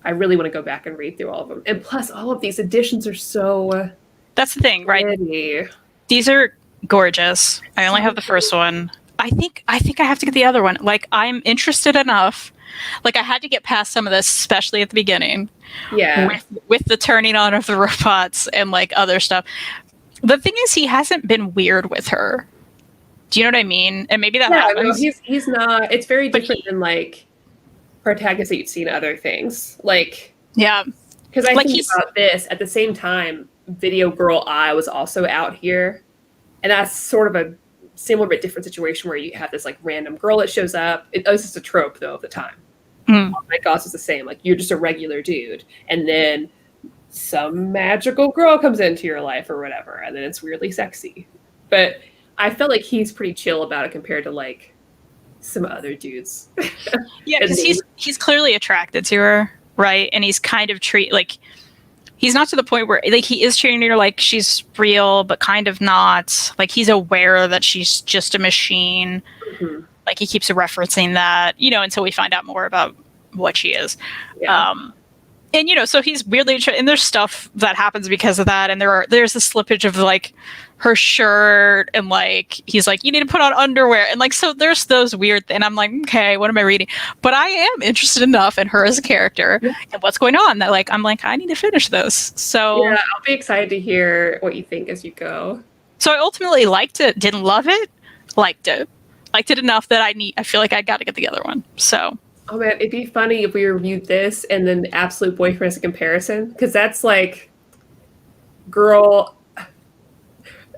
I really want to go back and read through all of them. And plus, all of these editions are so. That's the thing, right? Pretty. These are gorgeous. I only have the first one. I think I have to get the other one. I'm interested enough. I had to get past some of this, especially at the beginning. Yeah. With the turning on of the robots and other stuff. The thing is, he hasn't been weird with her. Do you know what I mean? And maybe that happens. No, he's not. It's very different than protagonists that you've seen other things. Yeah. Because I think about this at the same time, Video Girl I was also out here, and that's sort of a similar but different situation where you have this random girl that shows up. This is a trope though of the time. Oh my gosh, it's the same. You're just a regular dude, and then some magical girl comes into your life or whatever, and then it's weirdly sexy. But I felt like he's pretty chill about it compared to some other dudes. Yeah, because he's clearly attracted to her, right? And he's kind of he's not to the point where he is treating her like she's real, but kind of not. He's aware that she's just a machine. Mm-hmm. He keeps referencing that, until we find out more about what she is. Yeah. And so he's weirdly and there's stuff that happens because of that, and there's a slippage of like her shirt, and like he's like, you need to put on underwear, and like, so there's those weird and I'm like, okay, what am I reading? But I am interested enough in her as a character and what's going on that like I'm like, I need to finish those. So yeah, I'll be excited to hear what you think as you go. So I ultimately liked it, didn't love it, liked it enough that I feel like I got to get the other one. So oh man, it'd be funny if we reviewed this and then the Absolute Boyfriend as a comparison, because that's like girl,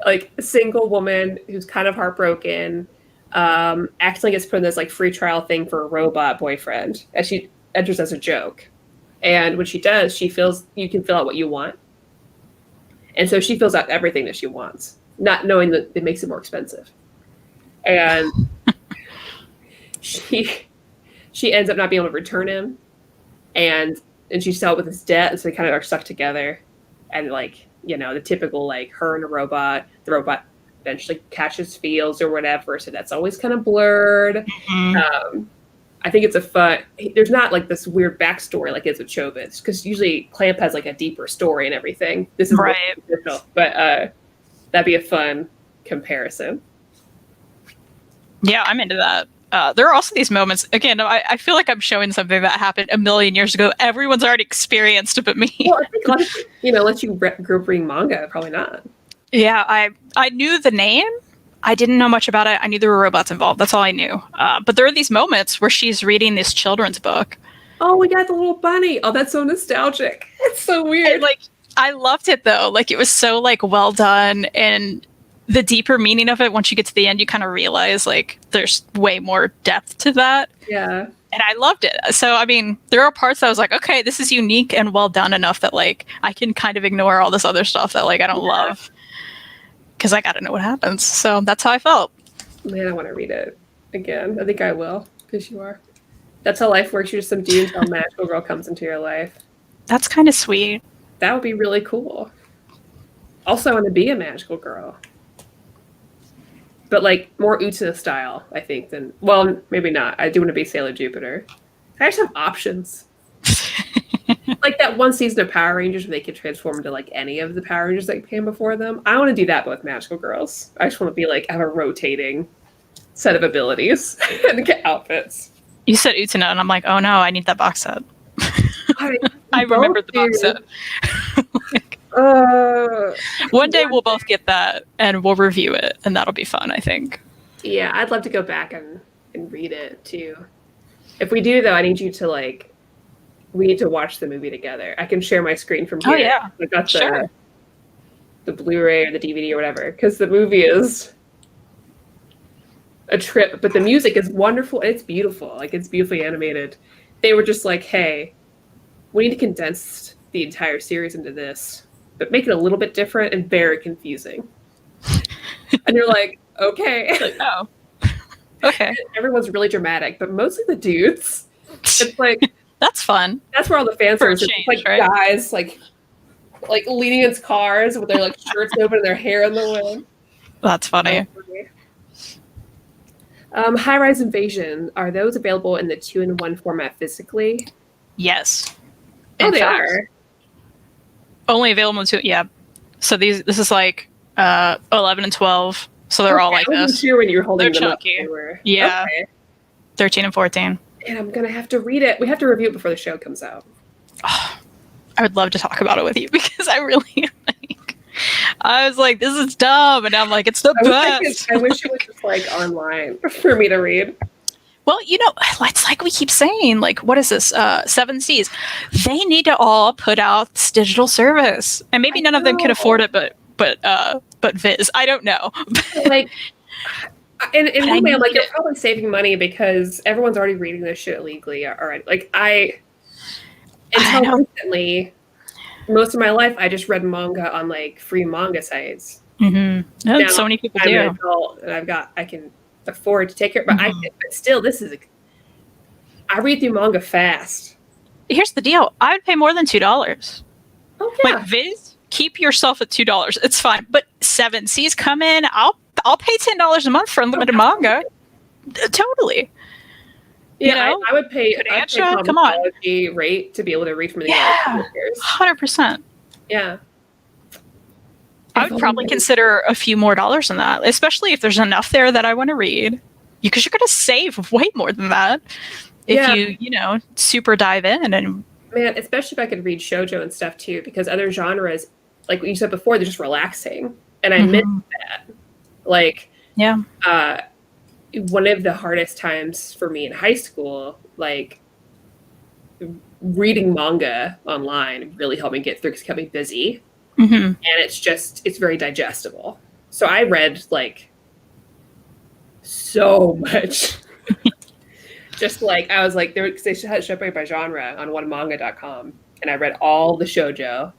like a single woman who's kind of heartbroken, accidentally gets put in this like free trial thing for a robot boyfriend, and she enters as a joke. And when she does, she feels you can fill out what you want, and so she fills out everything that she wants, not knowing that it makes it more expensive. And she ends up not being able to return him, and she's dealt with his debt, and so they kind of are stuck together. And like, the typical like her and a robot, the robot eventually catches feels or whatever, so that's always kind of blurred. Mm-hmm. I think it's a fun, there's not like this weird backstory like it's with Chobits, because usually Clamp has like a deeper story and everything. This is right, but that'd be a fun comparison. Yeah, I'm into that. There are also these moments, again, I feel like I'm showing something that happened a million years ago. Everyone's already experienced it but me. Well, I think unless you grew up reading manga, probably not. Yeah, I knew the name. I didn't know much about it. I knew there were robots involved. That's all I knew. But there are these moments where she's reading this children's book. Oh, we got the little bunny. Oh, that's so nostalgic. It's so weird. And, like, I loved it, though. Like, it was so, like, well done, and the deeper meaning of it, once you get to the end, you kind of realize like there's way more depth to that. Yeah. And I loved it. So, I mean, there are parts that I was like, okay, this is unique and well done enough that like I can kind of ignore all this other stuff that like I don't love, because I got to know what happens. So that's how I felt. Man, I want to read it again. I think I will, because you are. That's how life works. You're just some dude until a magical girl comes into your life. That's kind of sweet. That would be really cool. Also, I want to be a magical girl. But like more Utena style, I think, than, well, maybe not. I do want to be Sailor Jupiter. I just have options. Like that one season of Power Rangers where they could transform into like any of the Power Rangers that came before them. I want to do that, but with magical girls. I just want to be like, have a rotating set of abilities and get outfits. You said Utena, and I'm like, oh no, I need that box set. I remembered the box set. One day we'll both get that and we'll review it, and that'll be fun, I think. Yeah, I'd love to go back and read it too. If we do, though, I need you to like, we need to watch the movie together. I can share my screen from here. Oh yeah, I got the Blu-ray or the DVD or whatever, because the movie is a trip, but the music is wonderful. It's beautiful. Like, it's beautifully animated. They were just like, hey, we need to condense the entire series into this, but make it a little bit different and very confusing. And you're like, okay. Like, oh, okay. Everyone's really dramatic, but mostly the dudes. It's like, that's fun. That's where all the fans are. It's like right? Guys like leaning in cars with their like shirts open and their hair in the wind. That's funny. High Rise Invasion, are those available in the 2-in-1 format physically? Yes. Oh, they are. Only available in 2. Yeah. So this is like 11 and 12. So they're all like this. I wasn't sure when you were holding them chunky. Up. Yeah. Okay. 13 and 14. And I'm gonna have to read it. We have to review it before the show comes out. Oh, I would love to talk about it with you, because I really like. I was like, this is dumb, and I'm like, it's the best. I wish it was just like online for me to read. Well, it's like we keep saying, like, what is this? 7 Seas. They need to all put out this digital service, and maybe none of them can afford it, but Viz. I don't know. Like, in one way, I'm like, you're probably saving money because everyone's already reading this shit illegally. All right, like until recently, most of my life, I just read manga on like free manga sites. Mm-hmm. Now, so many people do. I'm an adult, and I can afford to take care. But but still, I read through manga fast. Here's the deal: I would pay more than $2. Oh yeah. Like Viz, keep yourself at $2. It's fine. But 7 Seas come in. I'll pay $10 a month for unlimited manga. Totally. Yeah, know? I would pay Kodansha, come on. comicsology rate to be able to read from the Yeah, 100%. Yeah. I would probably consider a few more dollars in that, especially if there's enough there that I want to read. Because you're going to save way more than that if you super dive in. And man, especially if I could read shoujo and stuff too, because other genres, like what you said before, they're just relaxing, and I miss that. Like, one of the hardest times for me in high school, like reading manga online really helped me get through because it kept me busy. And it's very digestible. So I read like so much. Just like I was like, they had it separated by genre on onemanga.com, and I read all the shoujo,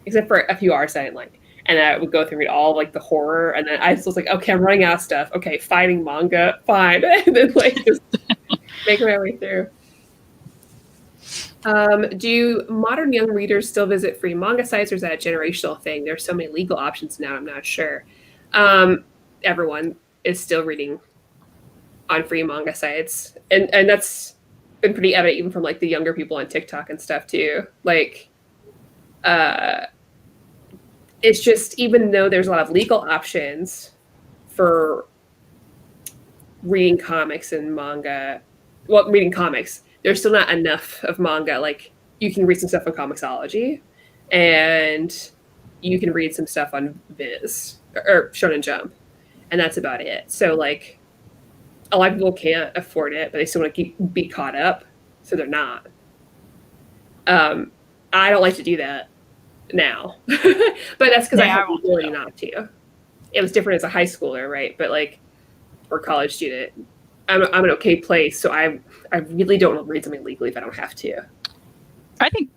except for a few arcs I didn't like. And I would go through and read all like the horror, and then I was like, okay, I'm running out of stuff. Okay, fighting manga, fine, and then like just make my way through. Do modern young readers still visit free manga sites, or is that a generational thing? There's so many legal options now, I'm not sure. Everyone is still reading on free manga sites. And that's been pretty evident even from like the younger people on TikTok and stuff too. Like, it's just, even though there's a lot of legal options for reading comics and manga, reading comics, there's still not enough of manga. Like, you can read some stuff on Comixology, and you can read some stuff on Viz or Shonen Jump, and that's about it. So, like, a lot of people can't afford it, but they still want to be caught up, so they're not. I don't like to do that now, but that's because I have the ability not to. It was different as a high schooler, right? But like, or college student, I'm an okay place, so I really don't want to read something legally if I don't have to.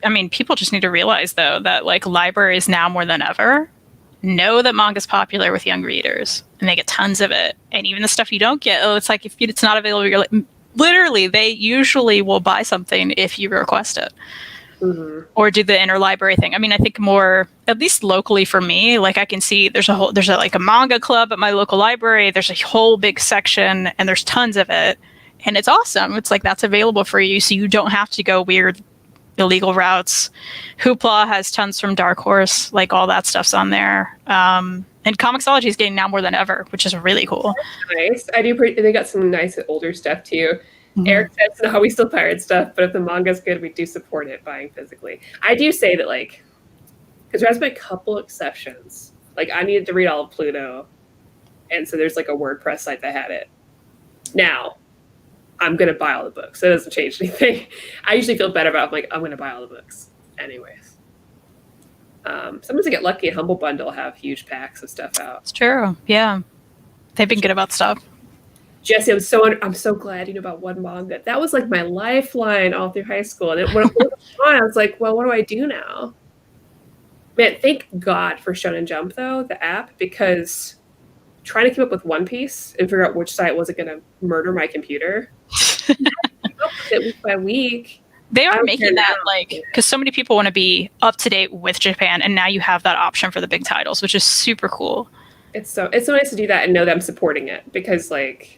I mean, people just need to realize though that like libraries now more than ever know that manga's popular with young readers, and they get tons of it. And even the stuff you don't get, it's like if it's not available, you're like, literally, they usually will buy something if you request it. Or do the interlibrary thing. I mean, I think more, at least locally for me, like I can see there's like a manga club at my local library. There's a whole big section, and there's tons of it, and it's awesome. It's like that's available for you, so you don't have to go weird illegal routes. Hoopla has tons from Dark Horse, like all that stuff's on there. And Comixology is getting now more than ever, which is really cool. Nice. They got some nice older stuff too. Eric says, no, we still pirate stuff, but if the manga's good, we do support it buying physically. I do say that, like, because there has been a couple exceptions. Like, I needed to read all of Pluto, and so there's like a WordPress site that had it. Now, I'm going to buy all the books. That doesn't change anything. I usually feel better about it. I'm like, I'm going to buy all the books anyways. Sometimes I get lucky, and Humble Bundle have huge packs of stuff out. It's true. Yeah. They've been good about stuff. Jesse, I'm so glad you know about One Manga. That was like my lifeline all through high school. And when it was on, I was like, well, what do I do now? Man, thank God for Shonen Jump, though, the app, because trying to keep up with One Piece and figure out which site wasn't going to murder my computer. Keep up with it week by week. They are making that, like, because so many people want to be up to date with Japan, and now you have that option for the big titles, which is super cool. It's so nice to do that and know that I'm supporting it, because, like,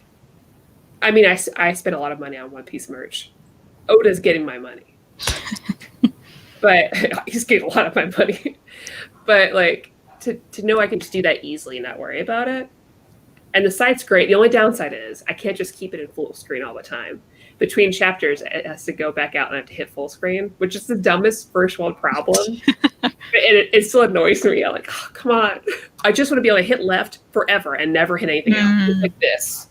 I mean, I spent a lot of money on One Piece merch. Oda's getting my money. But he's getting a lot of my money. But, like, to know I can just do that easily and not worry about it. And the site's great. The only downside is I can't just keep it in full screen all the time. Between chapters, it has to go back out and I have to hit full screen, which is the dumbest first world problem. it still annoys me. I'm like, oh, come on. I just want to be able to hit left forever and never hit anything else. Just like this.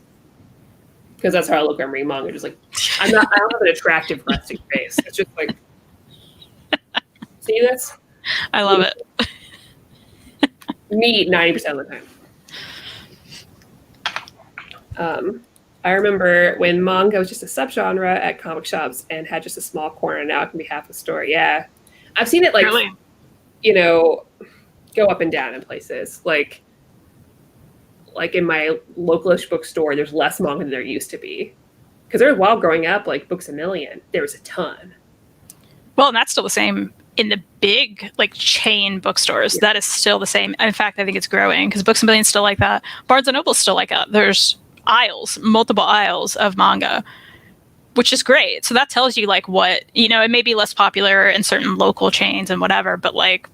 Because that's how I look at reading manga. Just like, I don't have an attractive resting face. It's just like, see this? I love it. Me 90% of the time. I remember when manga was just a subgenre at comic shops and had just a small corner. Now it can be half a store. Yeah. I've seen it, like, really? Go up and down in places. Like in my localish bookstore, there's less manga than there used to be. Because while growing up, like Books A Million, there was a ton. Well, and that's still the same in the big, like, chain bookstores. Yeah. That is still the same. In fact, I think it's growing because Books A Million's still like that. Barnes & Noble's still like that. There's multiple aisles of manga. which is great. So that tells you like what, it may be less popular in certain local chains and whatever, but like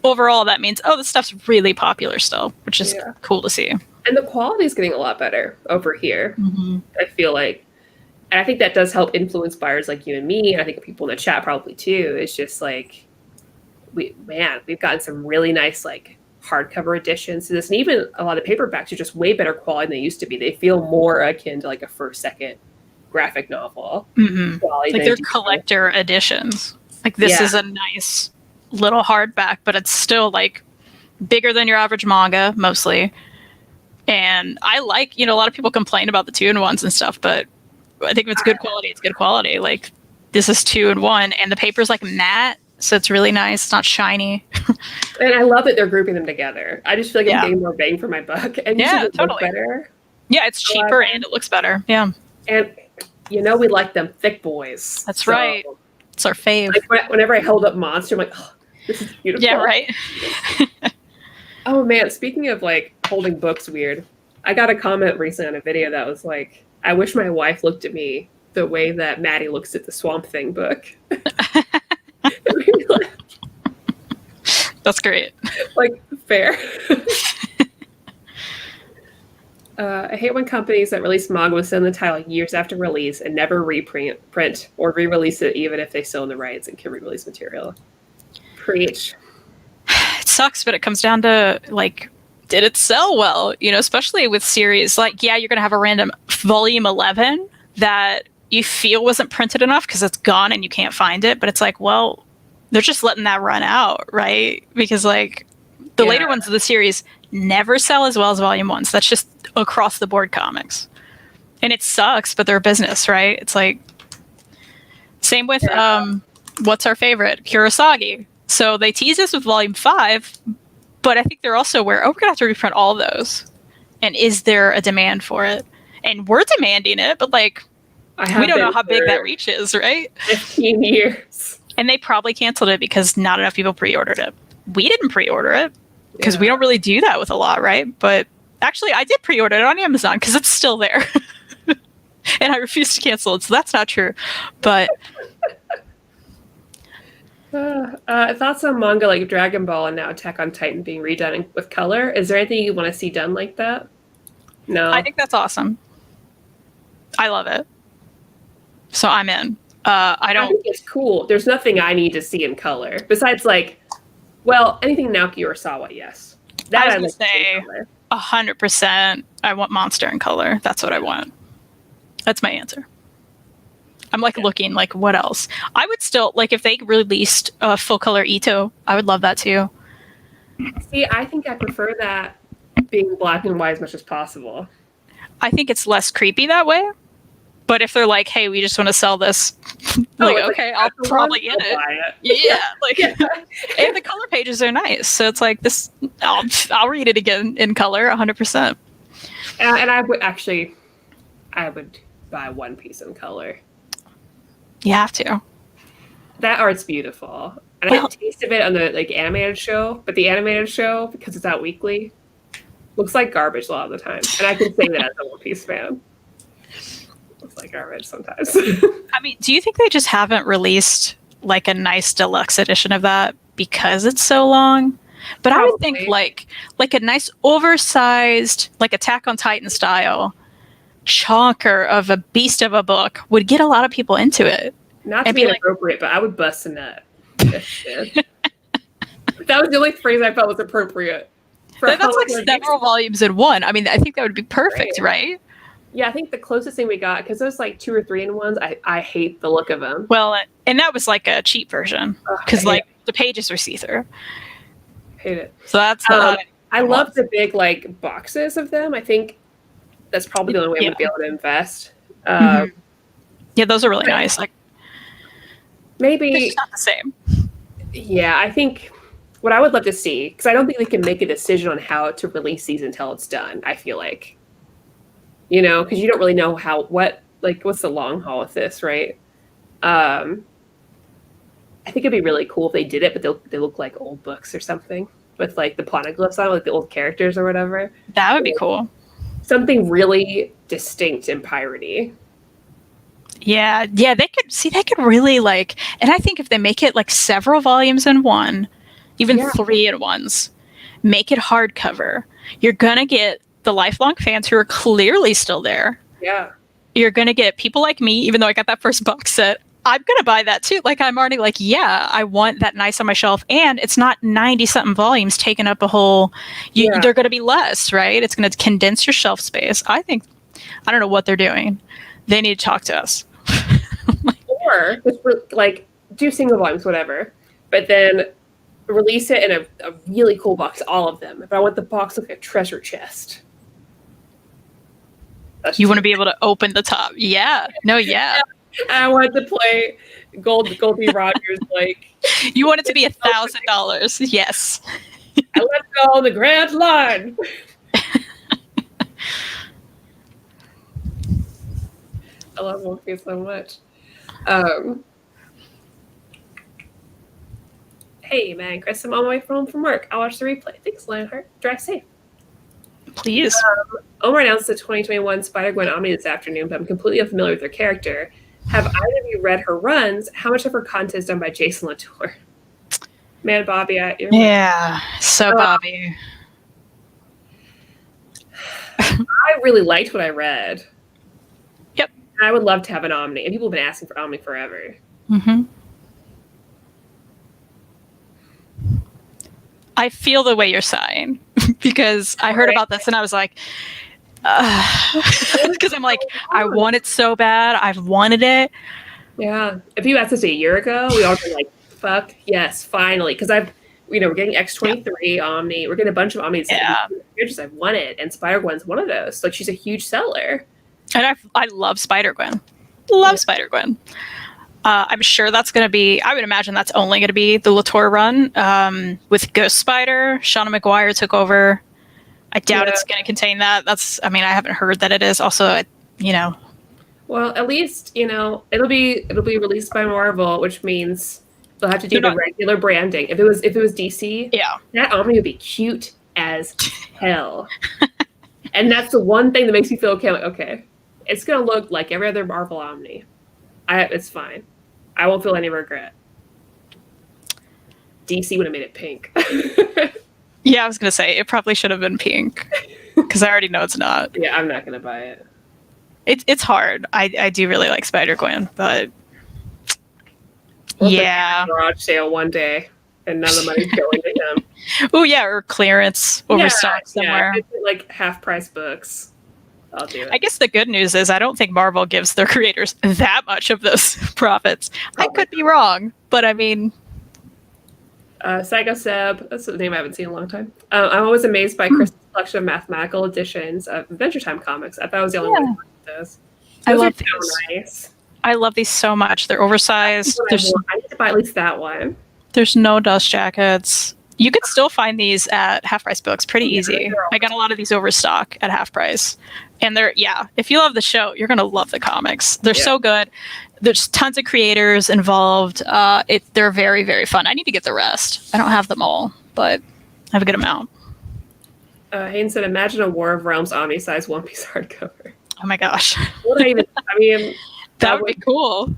overall that means, this stuff's really popular still, which is cool to see. And the quality is getting a lot better over here. I feel like, and I think that does help influence buyers like you and me. And I think people in the chat probably too. It's just like, we've gotten some really nice like hardcover editions to this, and even a lot of paperbacks are just way better quality than they used to be. They feel more akin to like a first, second graphic novel. Like they're collector editions. Like this is a nice little hardback, but it's still like bigger than your average manga mostly. And I like, a lot of people complain about the 2-in-1s and stuff, but I think if it's good quality, it's good quality. Like this is 2-in-1, and the paper's like matte, so it's really nice. It's not shiny. And I love that they're grouping them together. I just feel like I'm getting more bang for my buck. And totally. Look better. Yeah, it's cheaper and it looks better. Yeah. And we like them thick boys. That's right. It's our fave. Like whenever I held up Monster, I'm like, oh, this is beautiful. Yeah, right. Oh man, speaking of like holding books weird, I got a comment recently on a video that was like, I wish my wife looked at me the way that Maddie looks at the Swamp Thing book. That's great. Like, fair. I hate when companies that release manga will send the title years after release and never print or re-release it, even if they still own the rights and can re-release material. Preach. It sucks, but it comes down to like, did it sell well? Especially with series like, you're going to have a random volume 11 that you feel wasn't printed enough because it's gone and you can't find it. But it's like, well, they're just letting that run out, right? Because like the later ones of the series never sell as well as volume 1s. That's just across the board comics. And it sucks, but they're a business, right? It's like, same with, what's our favorite? Kurosagi. So they tease us with volume 5, but I think they're also aware, we're going to have to reprint all those. And is there a demand for it? And we're demanding it, but like, we don't know how big that reach is, right? 15 years. And they probably canceled it because not enough people pre-ordered it. We didn't pre-order it because we don't really do that with a lot, right? But actually, I did pre-order it on Amazon because it's still there. And I refused to cancel it, so that's not true. But thoughts on manga like Dragon Ball and now Attack on Titan being redone with color? Is there anything you want to see done like that? No. I think that's awesome. I love it. So I'm in. I think it's cool. There's nothing I need to see in color besides like, well, anything Naoki Urasawa, yes. That I was going to say 100%. I want Monster in color. That's what I want. That's my answer. I'm like looking like what else? I would still like if they released full color Ito. I would love that too. See, I think I prefer that being black and white as much as possible. I think it's less creepy that way. But if they're like, hey, we just want to sell this, like, okay, I'll probably get it. Yeah, like, and the color pages are nice, so it's like this. I'll read it again in color, 100%. And I would buy One Piece in color. You have to. That art's beautiful, and I had a taste of it on the like animated show, but the animated show, because it's out weekly, looks like garbage a lot of the time, and I can say that as a One Piece fan. Looks like garbage sometimes. I mean, do you think they just haven't released like a nice deluxe edition of that because it's so long? But probably. I would think like a nice oversized, like Attack on Titan style chonker of a beast of a book would get a lot of people into it. Not to be inappropriate, but I would bust a nut. That was the only phrase I felt was appropriate. That's like several volumes in one. I mean, I think that would be perfect, right? Yeah, I think the closest thing we got, because those like 2 or 3-in-1s, I hate the look of them. Well, and that was like a cheap version, because like the pages were see-through. Hate it. So that's I love the big like boxes of them. I think that's probably the only way I would be able to invest. Yeah, those are really nice. Like maybe it's just not the same. Yeah, I think what I would love to see, because I don't think they can make a decision on how to release these until it's done. I feel like. Because you don't really know what's the long haul with this, right? I think it'd be really cool if they did it, but they look like old books or something with like the poneglyphs on, like the old characters or whatever. That would be cool. Something really distinct and piratey. Yeah, they could really like, and I think if they make it like several volumes in one, even 3 in ones, make it hardcover, you're gonna get the lifelong fans who are clearly still there. Yeah. You're gonna get people like me, even though I got that first box set, I'm gonna buy that too. Like, I'm already like, yeah, I want that nice on my shelf, and it's not 90 something volumes taking up a whole, they're gonna be less, right? It's gonna condense your shelf space. I don't know what they're doing. They need to talk to us. Or just like do single volumes, whatever, but then release it in a really cool box, all of them. If I want the box like a treasure chest. You want to be able to open the top. Yeah. No, yeah. I want to play Goldie Rogers like. You want it to be $1,000. Yes. I let go on the grand line. I love One Piece so much. Hey, man, Chris, I'm on my way home from work. I'll watch the replay. Thanks, Lionheart. Drive safe. Please. Omar announced the 2021 Spider-Gwen Omni this afternoon, but I'm completely unfamiliar with her character. Have either of you read her runs? How much of her content is done by Jason Latour? Man, Bobby, Bobby. I really liked what I read. Yep. I would love to have an Omni, and people have been asking for Omni forever. Mm-hmm. I feel the way you're sighing because I heard about this and I was like, because I'm like, I want it so bad. I've wanted it. Yeah. If you asked us a year ago, we all were like, fuck, yes, finally. Because we're getting X-23 Omni. We're getting a bunch of Omnis. Yeah. I've wanted. And Spider-Gwen's one of those. Like, she's a huge seller. And I love Spider-Gwen. Love Spider-Gwen. I'm sure that's going to be, I would imagine that's only going to be the Latour run. With Ghost Spider, Shauna McGuire took over. I doubt it's going to contain that. I haven't heard that it is. Also, Well, at least, it'll be released by Marvel, which means they'll have to do the regular branding. If it was DC, that Omni would be cute as hell. And that's the one thing that makes me feel okay, it's going to look like every other Marvel Omni. It's fine. I won't feel any regret. DC would have made it pink. Yeah, I was going to say, it probably should have been pink. Because I already know it's not. Yeah, I'm not going to buy it. It's hard. I do really like Spider-Gwen, but... Garage sale one day, and none of the money's going to him. Oh, yeah, or clearance overstock somewhere. Yeah, like half-price books. I'll do it. I guess the good news is I don't think Marvel gives their creators that much of those profits. Probably. I could be wrong, but I mean... Psycho Seb, that's a name I haven't seen in a long time. I'm always amazed by Kristan's collection of mathematical editions of Adventure Time comics. I thought I was the only one who liked those. I love these. So nice. I love these so much. They're oversized. I need to buy at least that one. There's no dust jackets. You could still find these at half price books pretty easy. I got a lot of these overstock at half price. And if you love the show, you're going to love the comics. They're so good. There's tons of creators involved. They're very, very fun. I need to get the rest. I don't have them all, but I have a good amount. Hayden said, imagine a War of Realms Omni-size One Piece hardcover. Oh my gosh. That would be cool.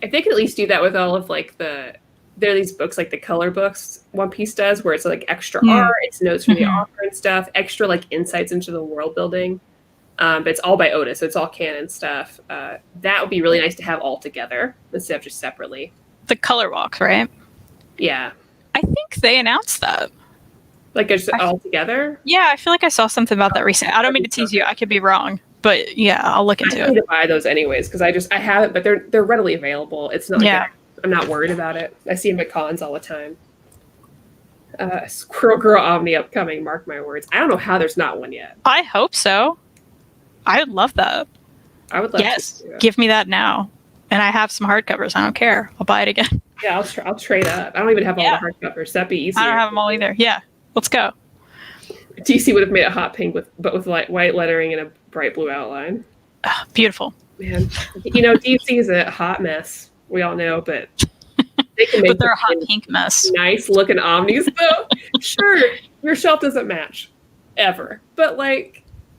If they could at least do that with all of there are these books like the color books One Piece does, where it's like extra art, it's notes from the author and stuff, extra like insights into the world building. But it's all by Oda, so it's all canon stuff. That would be really nice to have all together instead of just separately. The color walk, right? Yeah. I think they announced that. Like just all together? Yeah, I feel like I saw something about that recently. I don't mean to tease you. I could be wrong. But yeah, I'll look into it. I need to buy those anyways because I haven't, but they're readily available. It's not I'm not worried about it. I see them at cons all the time. Squirrel Girl Omni upcoming, mark my words. I don't know how there's not one yet. I hope so. I would love that. I would love to. Give me that now. And I have some hardcovers. I don't care. I'll buy it again. Yeah, I'll trade up. I don't even have all the hardcovers. That'd be easier. I don't have them all either. Yeah. Let's go. DC would have made it hot pink with white lettering and a bright blue outline. Beautiful. Man. DC is a hot mess. We all know, but they can make but they're a hot pink mess. Nice looking Omnis though. Sure, your shelf doesn't match ever. But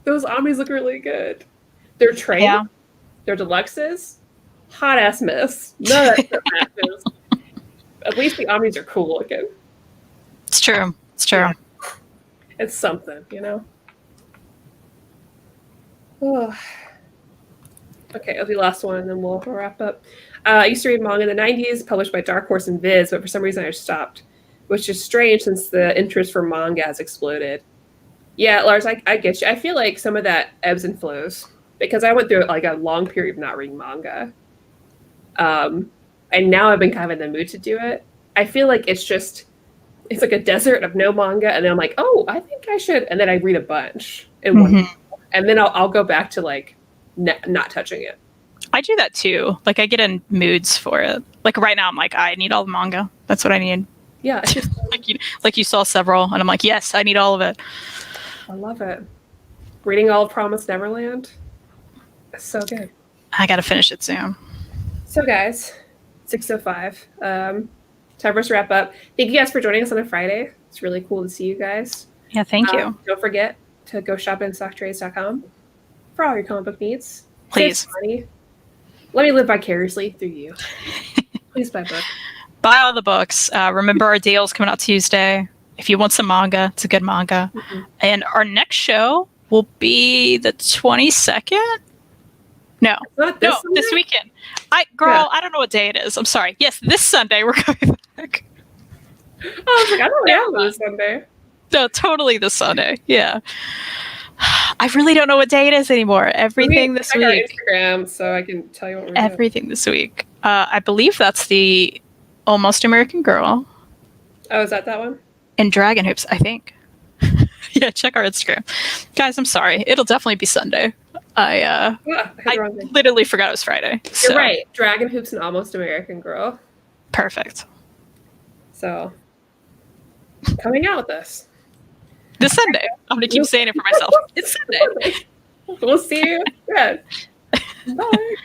those Omnis look really good. They're trade, they're deluxes, Hot ass mess. None of that stuff matches. At least the Omnis are cool looking. It's true. It's true. Yeah. It's something, you know? Oh. Okay, it'll be the last one, and then we'll wrap up. I used to read manga in the 90s, published by Dark Horse and Viz, but for some reason I stopped, which is strange since the interest for manga has exploded. Yeah, Lars, I get you. I feel like some of that ebbs and flows because I went through like a long period of not reading manga. And now I've been kind of in the mood to do it. I feel like it's like a desert of no manga, and then I'm like, oh, I think I should, and then I read a bunch in one, and then I'll go back to like not touching it. I do that too. Like I get in moods for it. Like right now, I'm like, I need all the manga. That's what I need. Yeah, it's just, like you saw several, and I'm like, yes, I need all of it. I love it. Reading all of Promised Neverland. It's so good. I gotta finish it soon. So guys, 6:05. Time for us to wrap up. Thank you guys for joining us on a Friday. It's really cool to see you guys. Yeah, thank you. Don't forget to go shop at stocktrades.com for all your comic book needs. Please. Money. Let me live vicariously through you. Please buy a book. Buy all the books. Remember our deal's coming out Tuesday. If you want some manga, it's a good manga. Mm-hmm. And our next show will be the 22nd. No, this weekend. I don't know what day it is. I'm sorry. Yes, this Sunday we're coming back. Oh, I was like, I don't know this Sunday. No, totally this Sunday. Yeah. I really don't know what day it is anymore. Everything this week. Our Instagram, so I can tell you what we're doing. Everything this week. I believe that's the Almost American Girl. Oh, is that one? And Dragon Hoops, I think. Yeah, check our Instagram. Guys, I'm sorry. It'll definitely be Sunday. I literally forgot it was Friday. You're right. Dragon Hoops and Almost American Girl. Perfect. So, coming out with this. This Sunday. I'm going to keep saying it for myself. It's Sunday. We'll see you then. Bye.